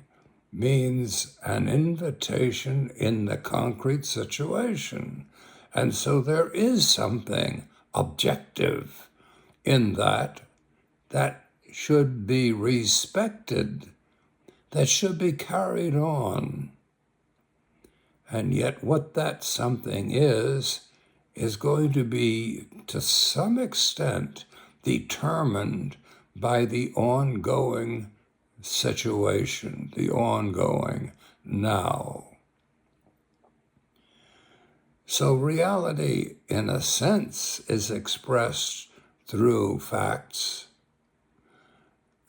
means an invitation in the concrete situation. And so there is something objective in that should be respected, that should be carried on. And yet what that something is going to be, to some extent, determined by the ongoing situation, the ongoing now. So reality, in a sense, is expressed through facts,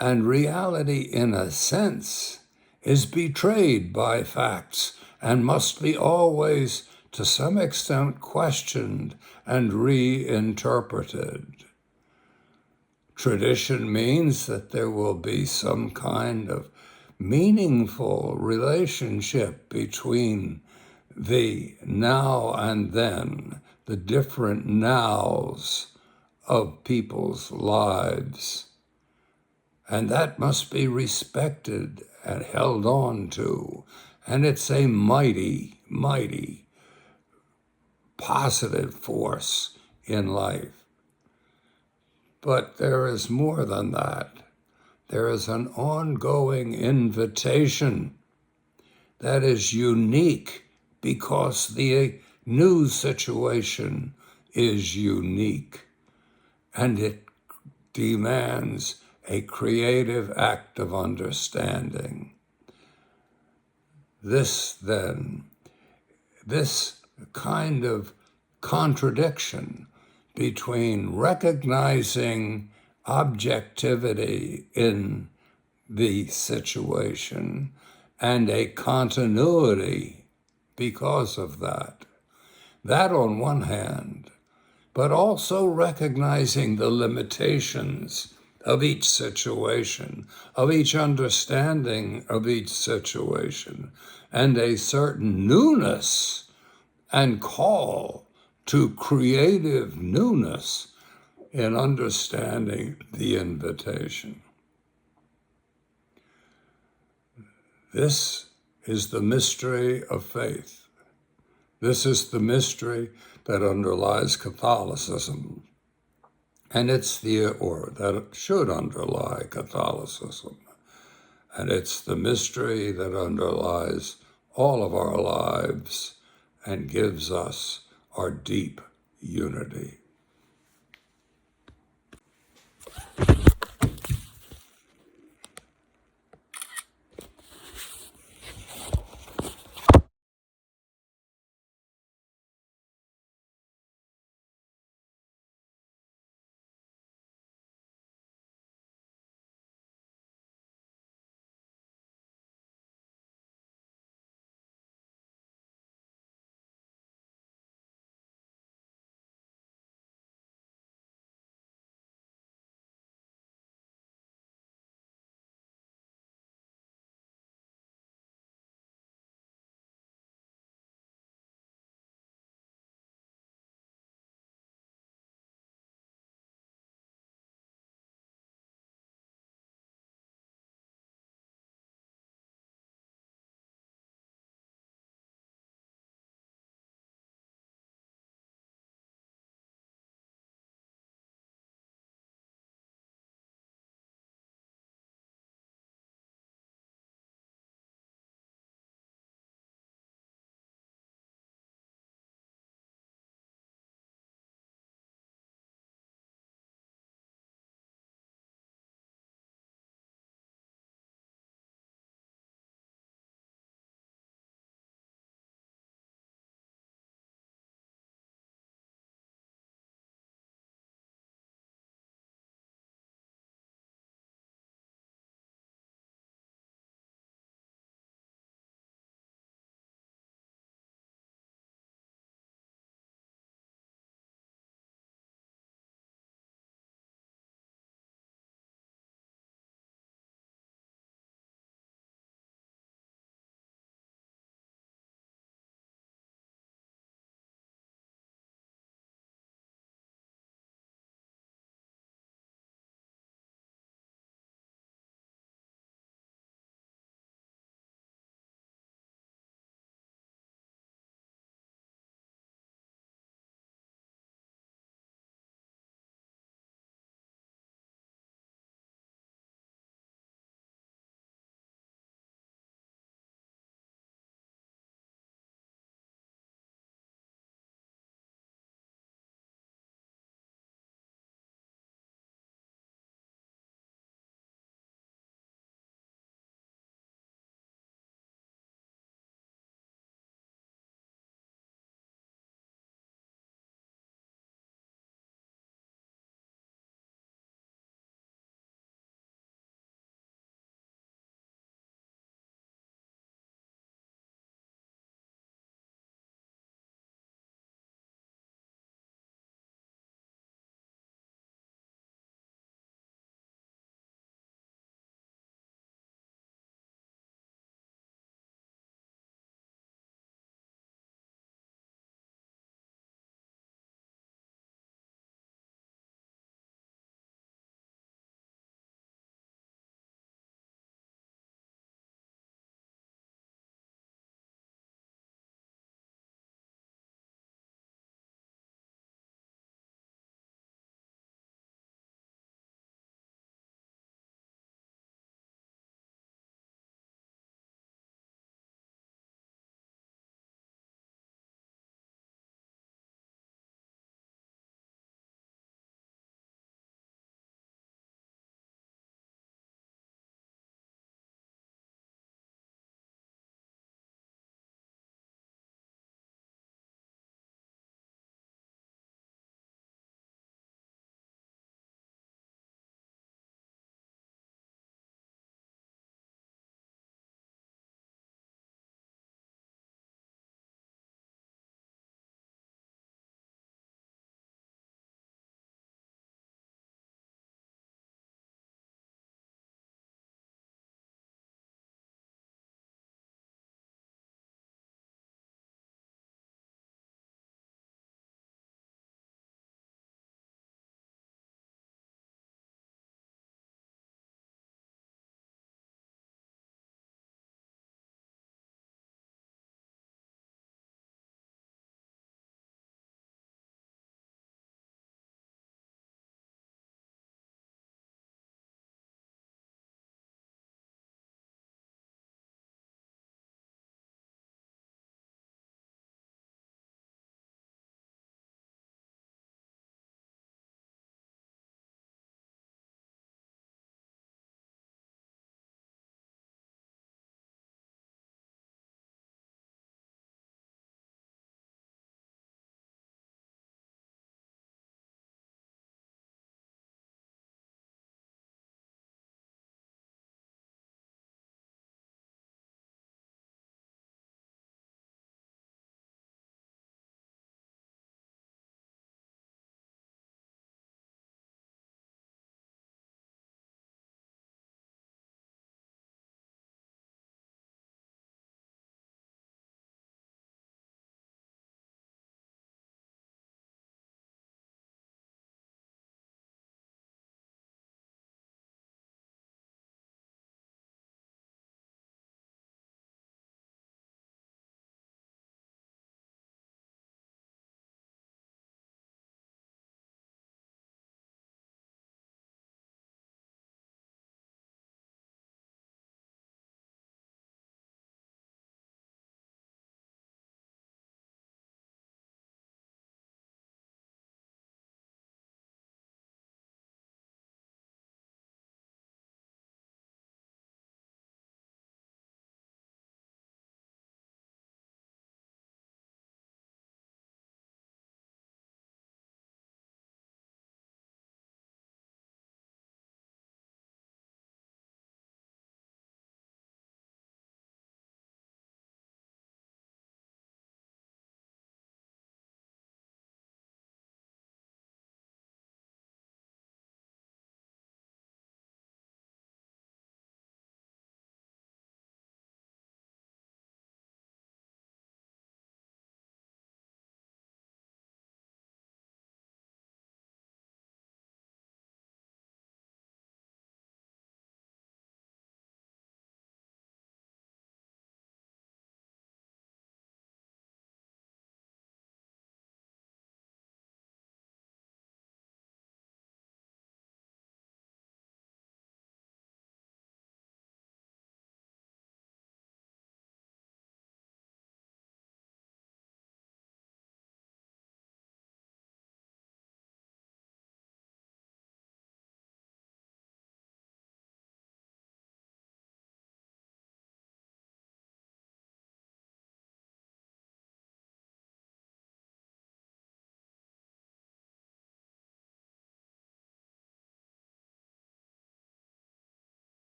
and reality, in a sense, is betrayed by facts and must be always, to some extent, questioned and reinterpreted. Tradition means that there will be some kind of meaningful relationship between the now and then, the different nows of people's lives. And that must be respected and held on to. And it's a mighty, mighty positive force in life. But there is more than that. There is an ongoing invitation that is unique because the new situation is unique, and it demands a creative act of understanding. This kind of contradiction between recognizing objectivity in the situation and a continuity because of that. That on one hand, but also recognizing the limitations of each situation, of each understanding of each situation, and a certain newness and call to creative newness in understanding the invitation. This is the mystery of faith. This is the mystery that underlies Catholicism. And that should underlie Catholicism. And it's the mystery that underlies all of our lives and gives us our deep unity.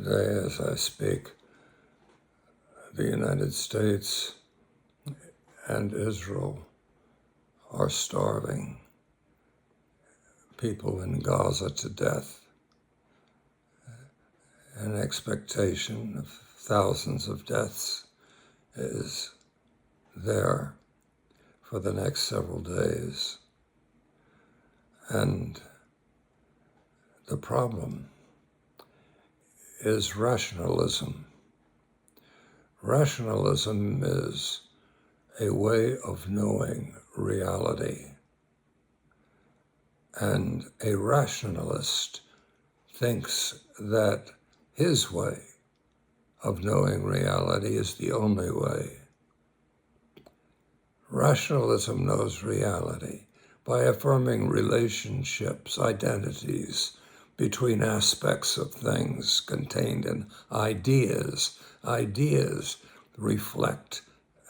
Today, as I speak, the United States and Israel are starving people in Gaza to death. An expectation of thousands of deaths is there for the next several days. And the problem is rationalism. Rationalism is a way of knowing reality. And a rationalist thinks that his way of knowing reality is the only way. Rationalism knows reality by affirming relationships, identities between aspects of things contained in ideas. Ideas reflect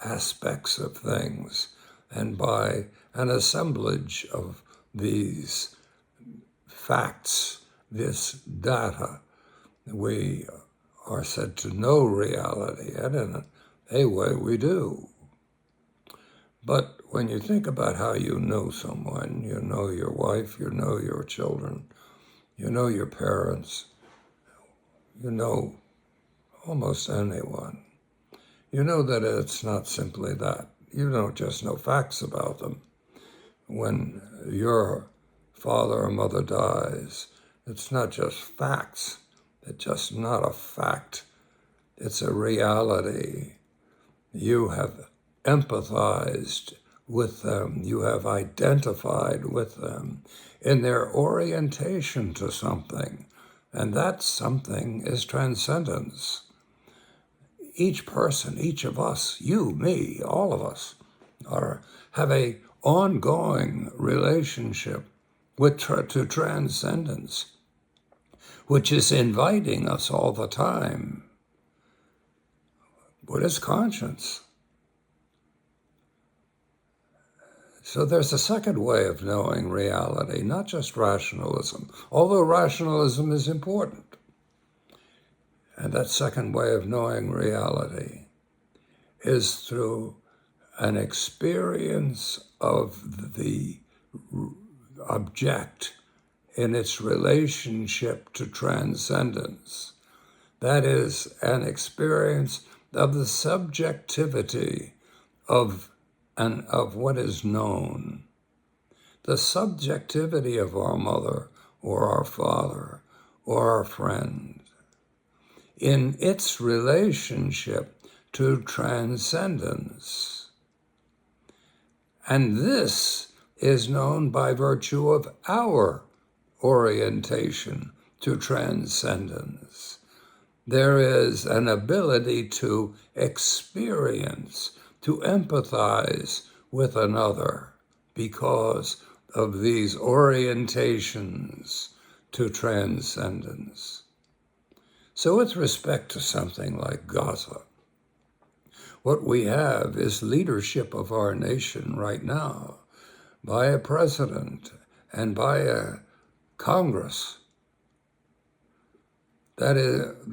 aspects of things, and by an assemblage of these facts, this data, we are said to know reality, and in a way we do. But when you think about how you know someone, you know your wife, you know your children, you know your parents, you know almost anyone, you know that it's not simply that. You don't just know facts about them. When your father or mother dies, it's not just facts. It's just not a fact. It's a reality. You have empathized with them. You have identified with them in their orientation to something. And that something is transcendence. Each person, each of us, you, me, all of us, have a ongoing relationship to transcendence, which is inviting us all the time. What is conscience? So there's a second way of knowing reality, not just rationalism, although rationalism is important. And that second way of knowing reality is through an experience of the object in its relationship to transcendence. That is an experience of the subjectivity of what is known. The subjectivity of our mother or our father or our friend in its relationship to transcendence. And this is known by virtue of our orientation to transcendence. There is an ability to experience, to empathize with another because of these orientations to transcendence. So with respect to something like Gaza, what we have is leadership of our nation right now by a president and by a Congress that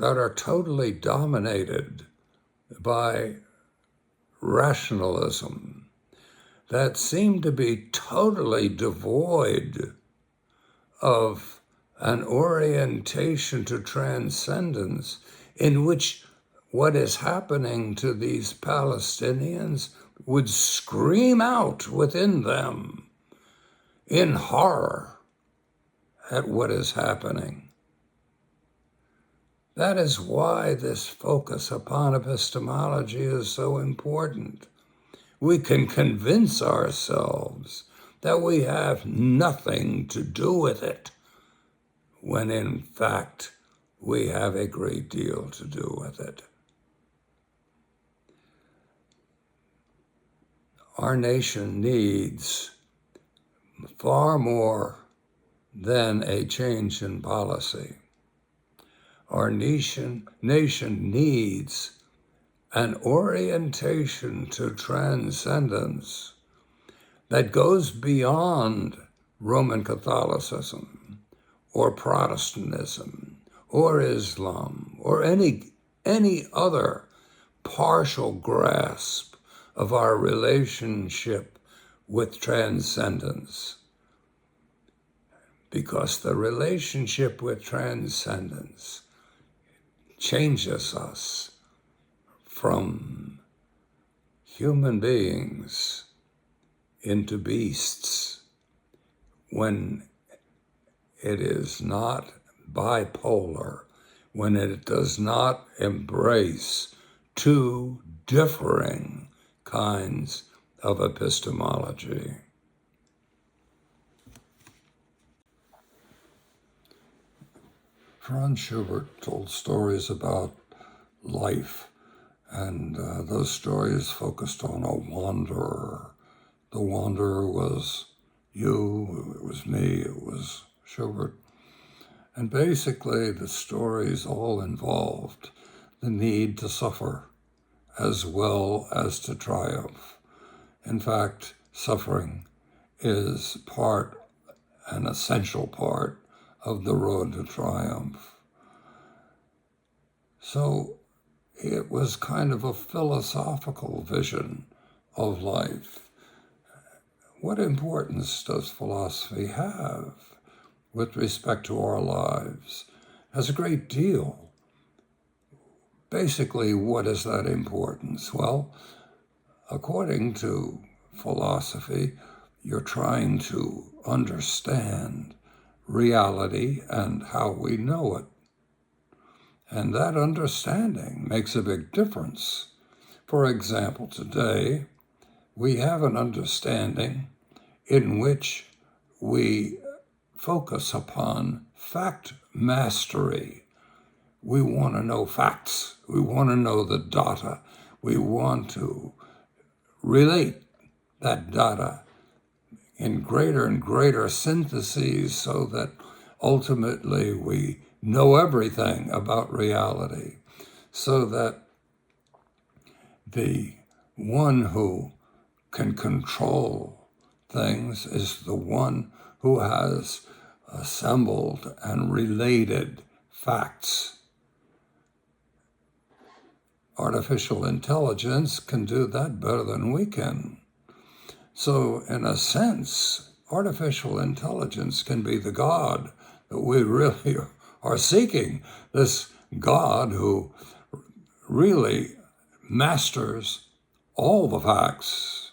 are totally dominated by rationalism, that seem to be totally devoid of an orientation to transcendence in which what is happening to these Palestinians would scream out within them in horror at what is happening. That is why this focus upon epistemology is so important. We can convince ourselves that we have nothing to do with it, when in fact we have a great deal to do with it. Our nation needs far more than a change in policy. Our nation needs an orientation to transcendence that goes beyond Roman Catholicism or Protestantism or Islam or any other partial grasp of our relationship with transcendence. Because the relationship with transcendence changes us from human beings into beasts when it is not bipolar, when it does not embrace two differing kinds of epistemology. Franz Schubert told stories about life, and those stories focused on a wanderer. The wanderer was you, it was me, it was Schubert. And basically the stories all involved the need to suffer as well as to triumph. In fact, suffering is an essential part of the road to triumph. So it was kind of a philosophical vision of life. What importance does philosophy have with respect to our lives? It has a great deal. Basically, what is that importance? Well, according to philosophy, you're trying to understand reality and how we know it. And that understanding makes a big difference. For example, today, we have an understanding in which we focus upon fact mastery. We want to know facts. We want to know the data. We want to relate that data in greater and greater syntheses so that ultimately we know everything about reality, so that the one who can control things is the one who has assembled and related facts. Artificial intelligence can do that better than we can. So in a sense, artificial intelligence can be the God that we really are seeking, this God who really masters all the facts.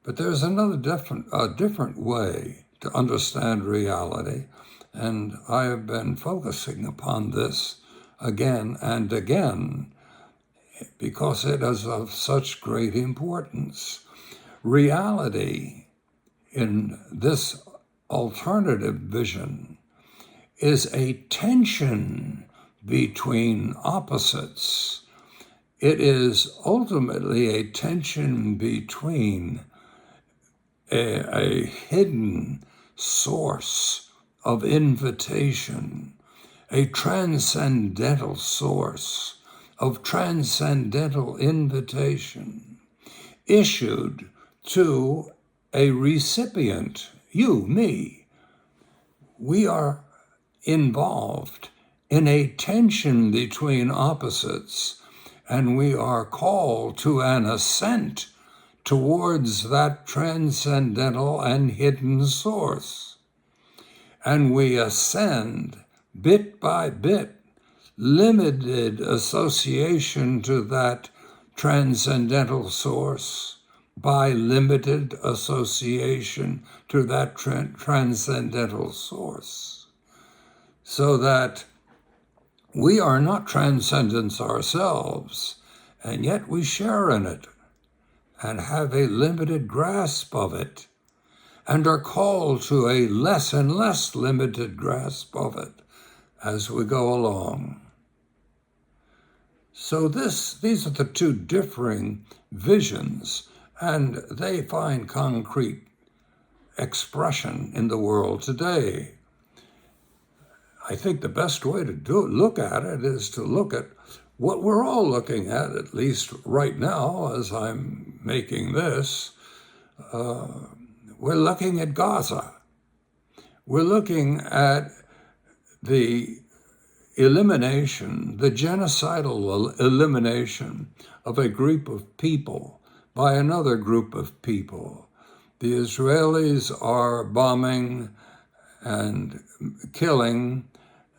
But there's another different way to understand reality, and I have been focusing upon this again and again because it is of such great importance. Reality in this alternative vision is a tension between opposites. It is ultimately a tension between a hidden source of invitation, a transcendental source of transcendental invitation issued to a recipient, you, me. We are involved in a tension between opposites, and we are called to an ascent towards that transcendental and hidden source. And we ascend bit by bit, limited association to that transcendental source by limited association to that transcendental source. So that we are not transcendence ourselves, and yet we share in it and have a limited grasp of it, and are called to a less and less limited grasp of it as we go along. So these are the two differing visions, and they find concrete expression in the world today. I think the best way to look at it is to look at what we're all looking at least right now as I'm making this. We're looking at Gaza. We're looking at the elimination, the genocidal elimination of a group of people by another group of people. The Israelis are bombing and killing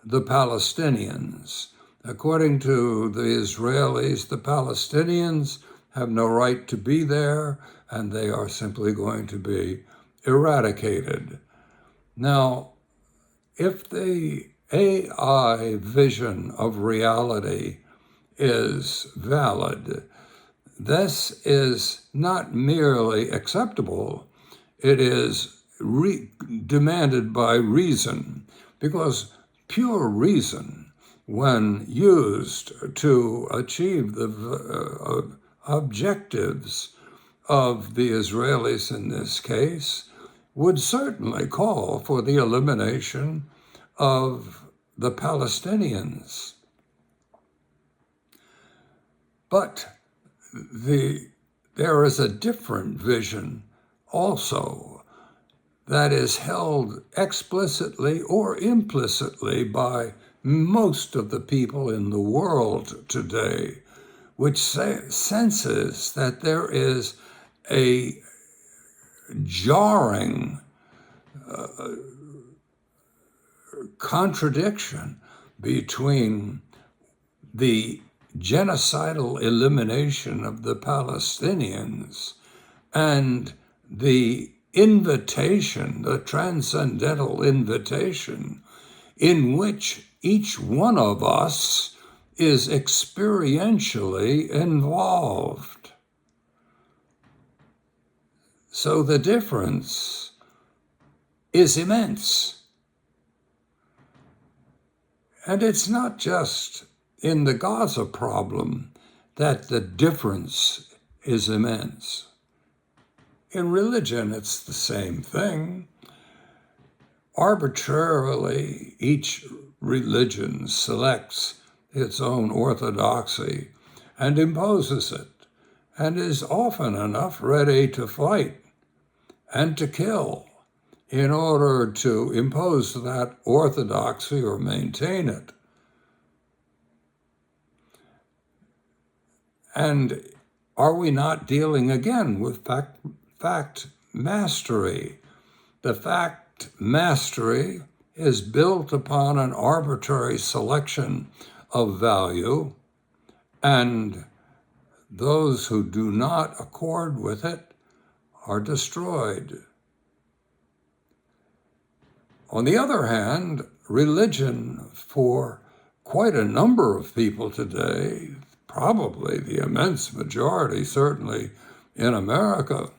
the Palestinians. According to the Israelis, the Palestinians have no right to be there, and they are simply going to be eradicated. Now, if the AI vision of reality is valid, this is not merely acceptable, it is demanded by reason, because pure reason, when used to achieve the objectives of the Israelis in this case, would certainly call for the elimination of the Palestinians. But there is a different vision also that is held explicitly or implicitly by most of the people in the world today, which senses that there is a jarring contradiction between the genocidal elimination of the Palestinians and the invitation, the transcendental invitation, in which each one of us is experientially involved. So the difference is immense. And it's not just in the Gaza problem that the difference is immense. In religion, it's the same thing. Arbitrarily, each religion selects its own orthodoxy and imposes it, and is often enough ready to fight and to kill in order to impose that orthodoxy or maintain it. And are we not dealing again with fact mastery? The fact mastery is built upon an arbitrary selection of value, and those who do not accord with it are destroyed. On the other hand, religion for quite a number of people today, probably the immense majority, certainly in America,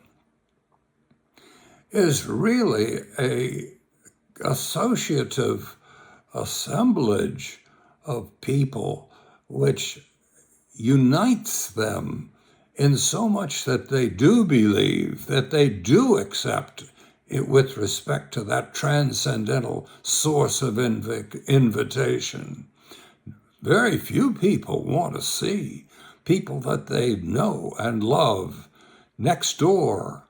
is really a associative assemblage of people which unites them in so much that they do believe, that they do accept it with respect to that transcendental source of invitation. Very few people want to see people that they know and love next door,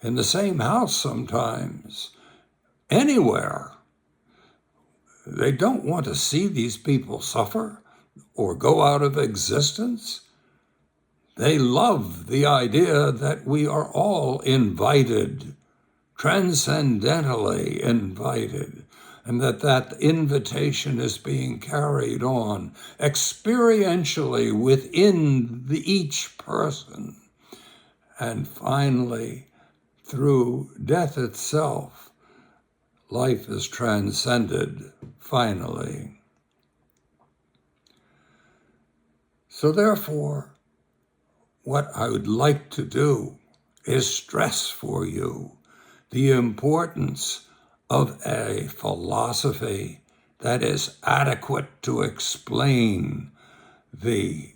in the same house sometimes, anywhere. They don't want to see these people suffer or go out of existence. They love the idea that we are all invited, transcendentally invited, and that invitation is being carried on experientially within each person. And finally, through death itself, life is transcended, finally. So therefore, what I would like to do is stress for you the importance of a philosophy that is adequate to explain the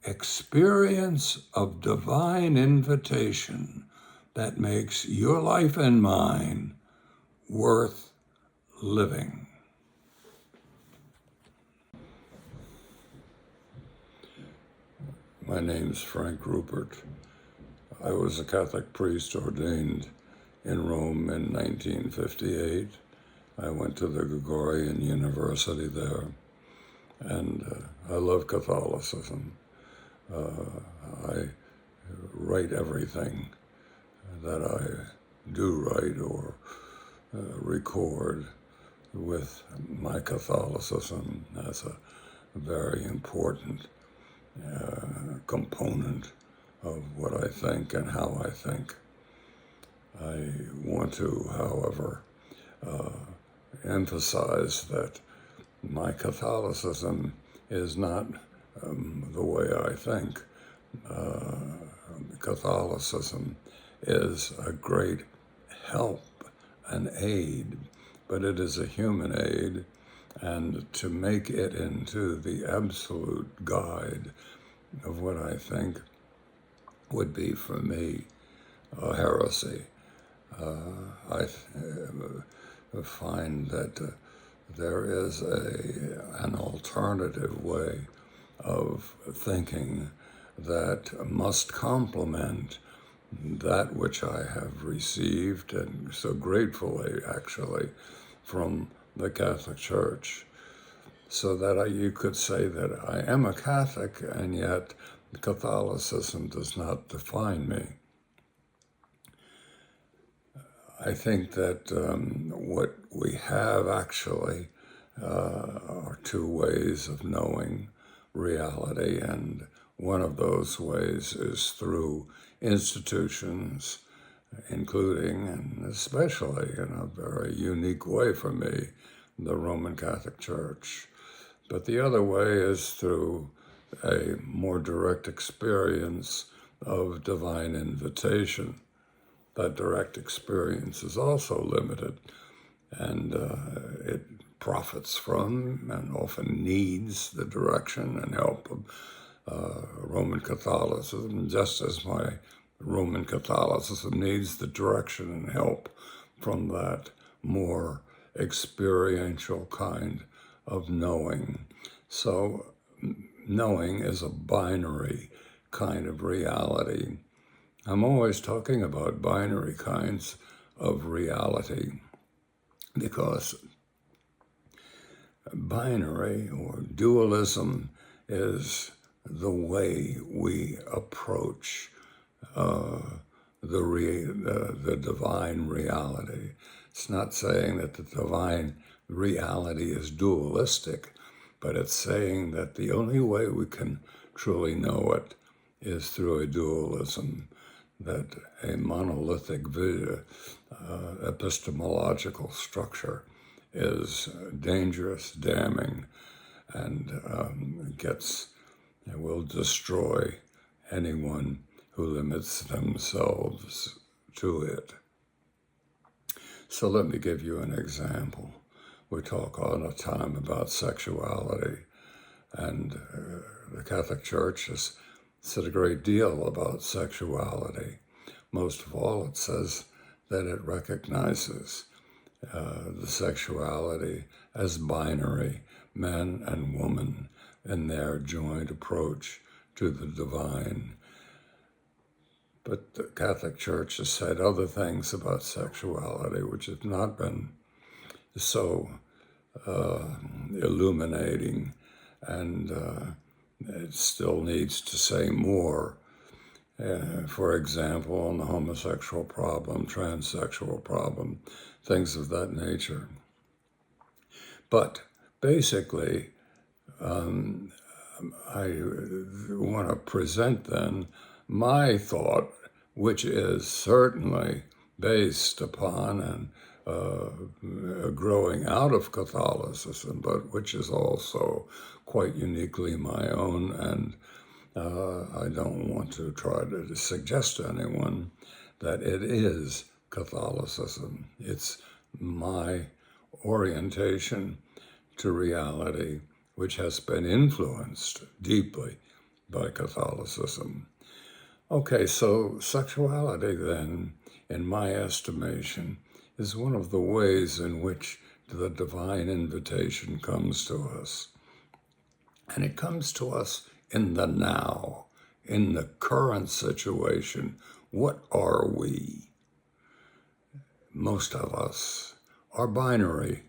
experience of divine invitation that makes your life and mine worth living. My name's Frank Rupert. I was a Catholic priest ordained in Rome in 1958, I went to the Gregorian University there, and I love Catholicism. I write everything that I do write or record with my Catholicism as a very important component of what I think and how I think. I want to, however, emphasize that my Catholicism is not the way I think. Catholicism is a great help and aid, but it is a human aid, and to make it into the absolute guide of what I think would be for me a heresy. I find that there is an alternative way of thinking that must complement that which I have received, and so gratefully actually, from the Catholic Church. So that you could say that I am a Catholic, and yet Catholicism does not define me. I think that what we have actually are two ways of knowing reality, and one of those ways is through institutions, including and especially in a very unique way for me, the Roman Catholic Church. But the other way is through a more direct experience of divine invitation. That direct experience is also limited, and it profits from and often needs the direction and help of Roman Catholicism, just as my Roman Catholicism needs the direction and help from that more experiential kind of knowing. So knowing is a binary kind of reality. I'm always talking about binary kinds of reality because binary or dualism is the way we approach the divine reality. It's not saying that the divine reality is dualistic, but it's saying that the only way we can truly know it is through a dualism, that a monolithic epistemological structure is dangerous, damning, and will destroy anyone who limits themselves to it. So let me give you an example. We talk all the time about sexuality, and the Catholic Church has said a great deal about sexuality. Most of all, it says that it recognizes the sexuality as binary, man and woman, in their joint approach to the divine. But the Catholic Church has said other things about sexuality which have not been so illuminating, and it still needs to say more. For example, on the homosexual problem, transsexual problem, things of that nature. But basically, I want to present then my thought, which is certainly based upon and growing out of Catholicism, but which is also quite uniquely my own, and I don't want to try to suggest to anyone that it is Catholicism. It's my orientation to reality, which has been influenced deeply by Catholicism. Okay, so sexuality then, in my estimation, is one of the ways in which the divine invitation comes to us. And it comes to us in the now, in the current situation. What are we? Most of us are binary.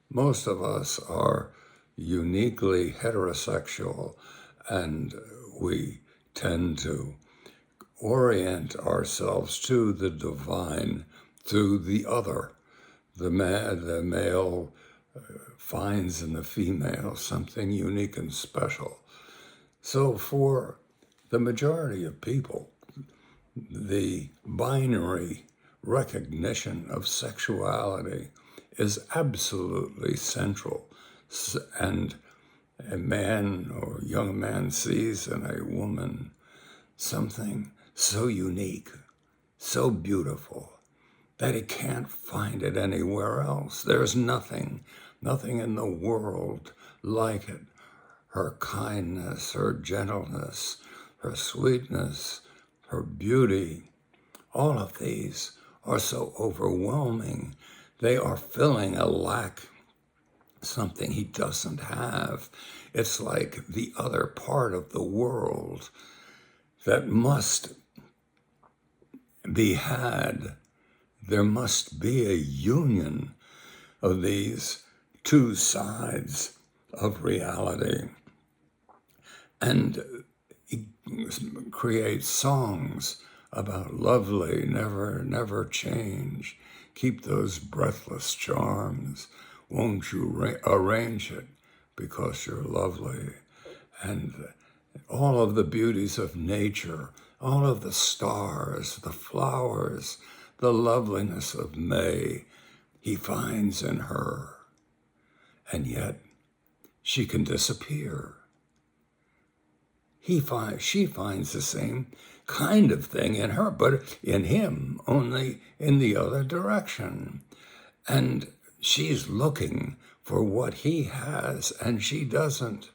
Most of us are uniquely heterosexual, and we tend to orient ourselves to the divine through the other. The male finds in the female something unique and special. So for the majority of people, the binary recognition of sexuality is absolutely central. And a man or young man sees in a woman something so unique, so beautiful, that he can't find it anywhere else. There's nothing in the world like it. Her kindness, her gentleness, her sweetness, her beauty, all of these are so overwhelming. They are filling a lack, something he doesn't have. It's like the other part of the world that must be had. There must be a union of these two sides of reality. And he creates songs about lovely, never change. Keep those breathless charms. Won't you arrange it because you're lovely? And all of the beauties of nature, all of the stars, the flowers, the loveliness of May, he finds in her. And yet she can disappear. She finds the same kind of thing in her, but in him, only in the other direction. And she's looking for what he has, and she doesn't.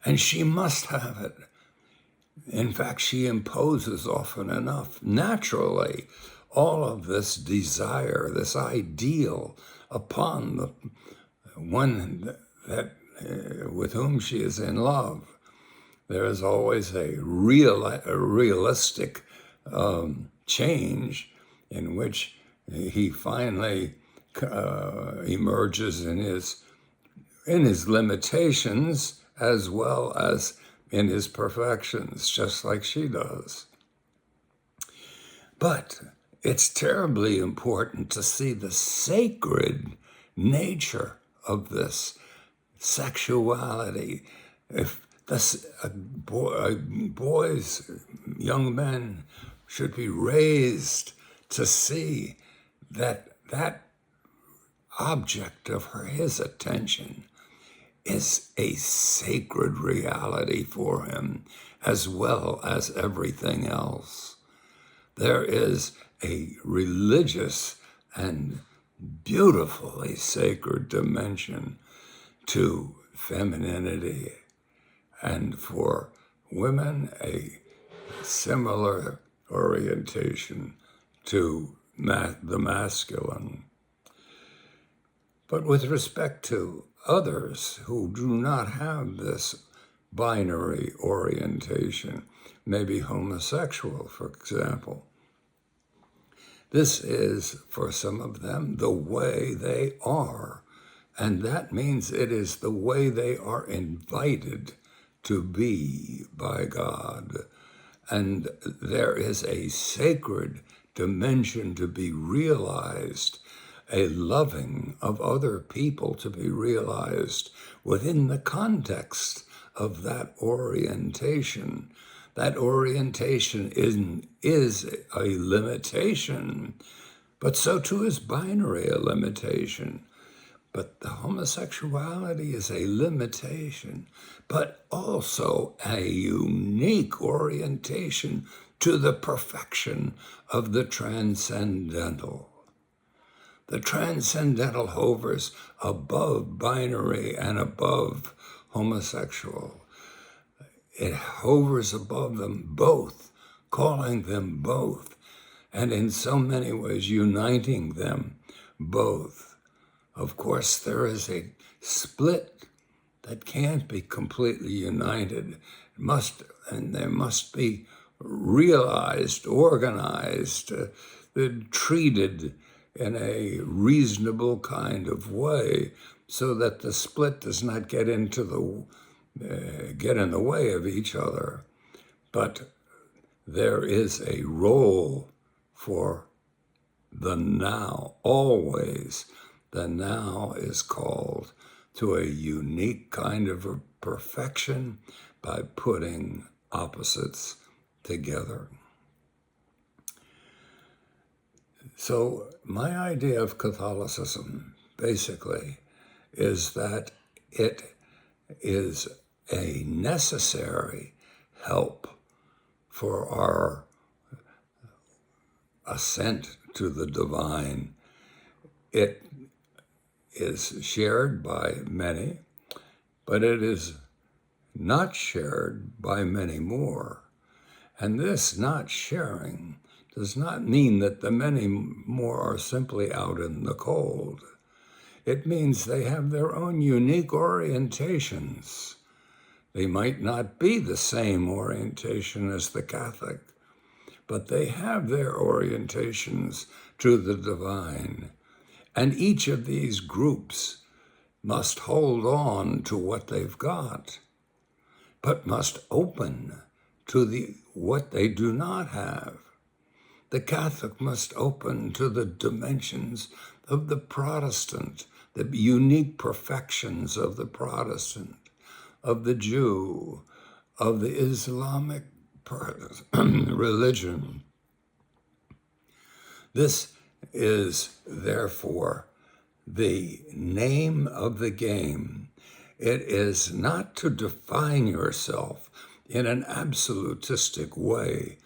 And she must have it. In fact, she imposes often enough, naturally, all of this desire, this ideal upon the one that with whom she is in love. There is always a realistic change in which he finally emerges in his limitations as well as in his perfections, just like she does. But it's terribly important to see the sacred nature of this sexuality. If boys, young men should be raised to see that object of his attention is a sacred reality for him, as well as everything else. There is a religious and beautifully sacred dimension to femininity, and for women, a similar orientation to the masculine. But with respect to others who do not have this binary orientation, maybe homosexual, for example, this is, for some of them, the way they are. And that means it is the way they are invited to be by God. And there is a sacred dimension to be realized, a loving of other people to be realized within the context of that orientation. That orientation is a limitation, but so too is binary a limitation. But the homosexuality is a limitation, but also a unique orientation to the perfection of the transcendental. The transcendental hovers above binary and above homosexual. It hovers above them both, calling them both, and in so many ways uniting them both. Of course, there is a split that can't be completely united. There must be realized, organized, treated in a reasonable kind of way so that the split does not get in the way of each other. But there is a role for the now, always. The now is called to a unique kind of a perfection by putting opposites together. So my idea of Catholicism, basically, is that it is a necessary help for our ascent to the divine. It is shared by many, but it is not shared by many more. And this not sharing does not mean that the many more are simply out in the cold. It means they have their own unique orientations. They might not be the same orientation as the Catholic, but they have their orientations to the divine. And each of these groups must hold on to what they've got, but must open to what they do not have. The Catholic must open to the dimensions of the Protestant, the unique perfections of the Protestant, of the Jew, of the Islamic religion. This is, therefore, the name of the game. It is not to define yourself in an absolutistic way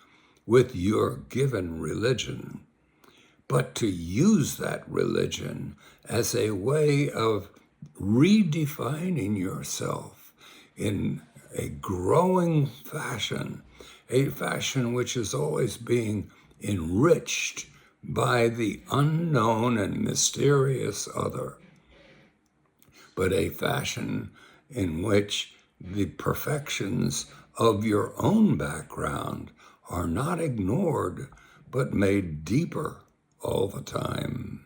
with your given religion, but to use that religion as a way of redefining yourself in a growing fashion, a fashion which is always being enriched by the unknown and mysterious other, but a fashion in which the perfections of your own background are not ignored, but made deeper all the time.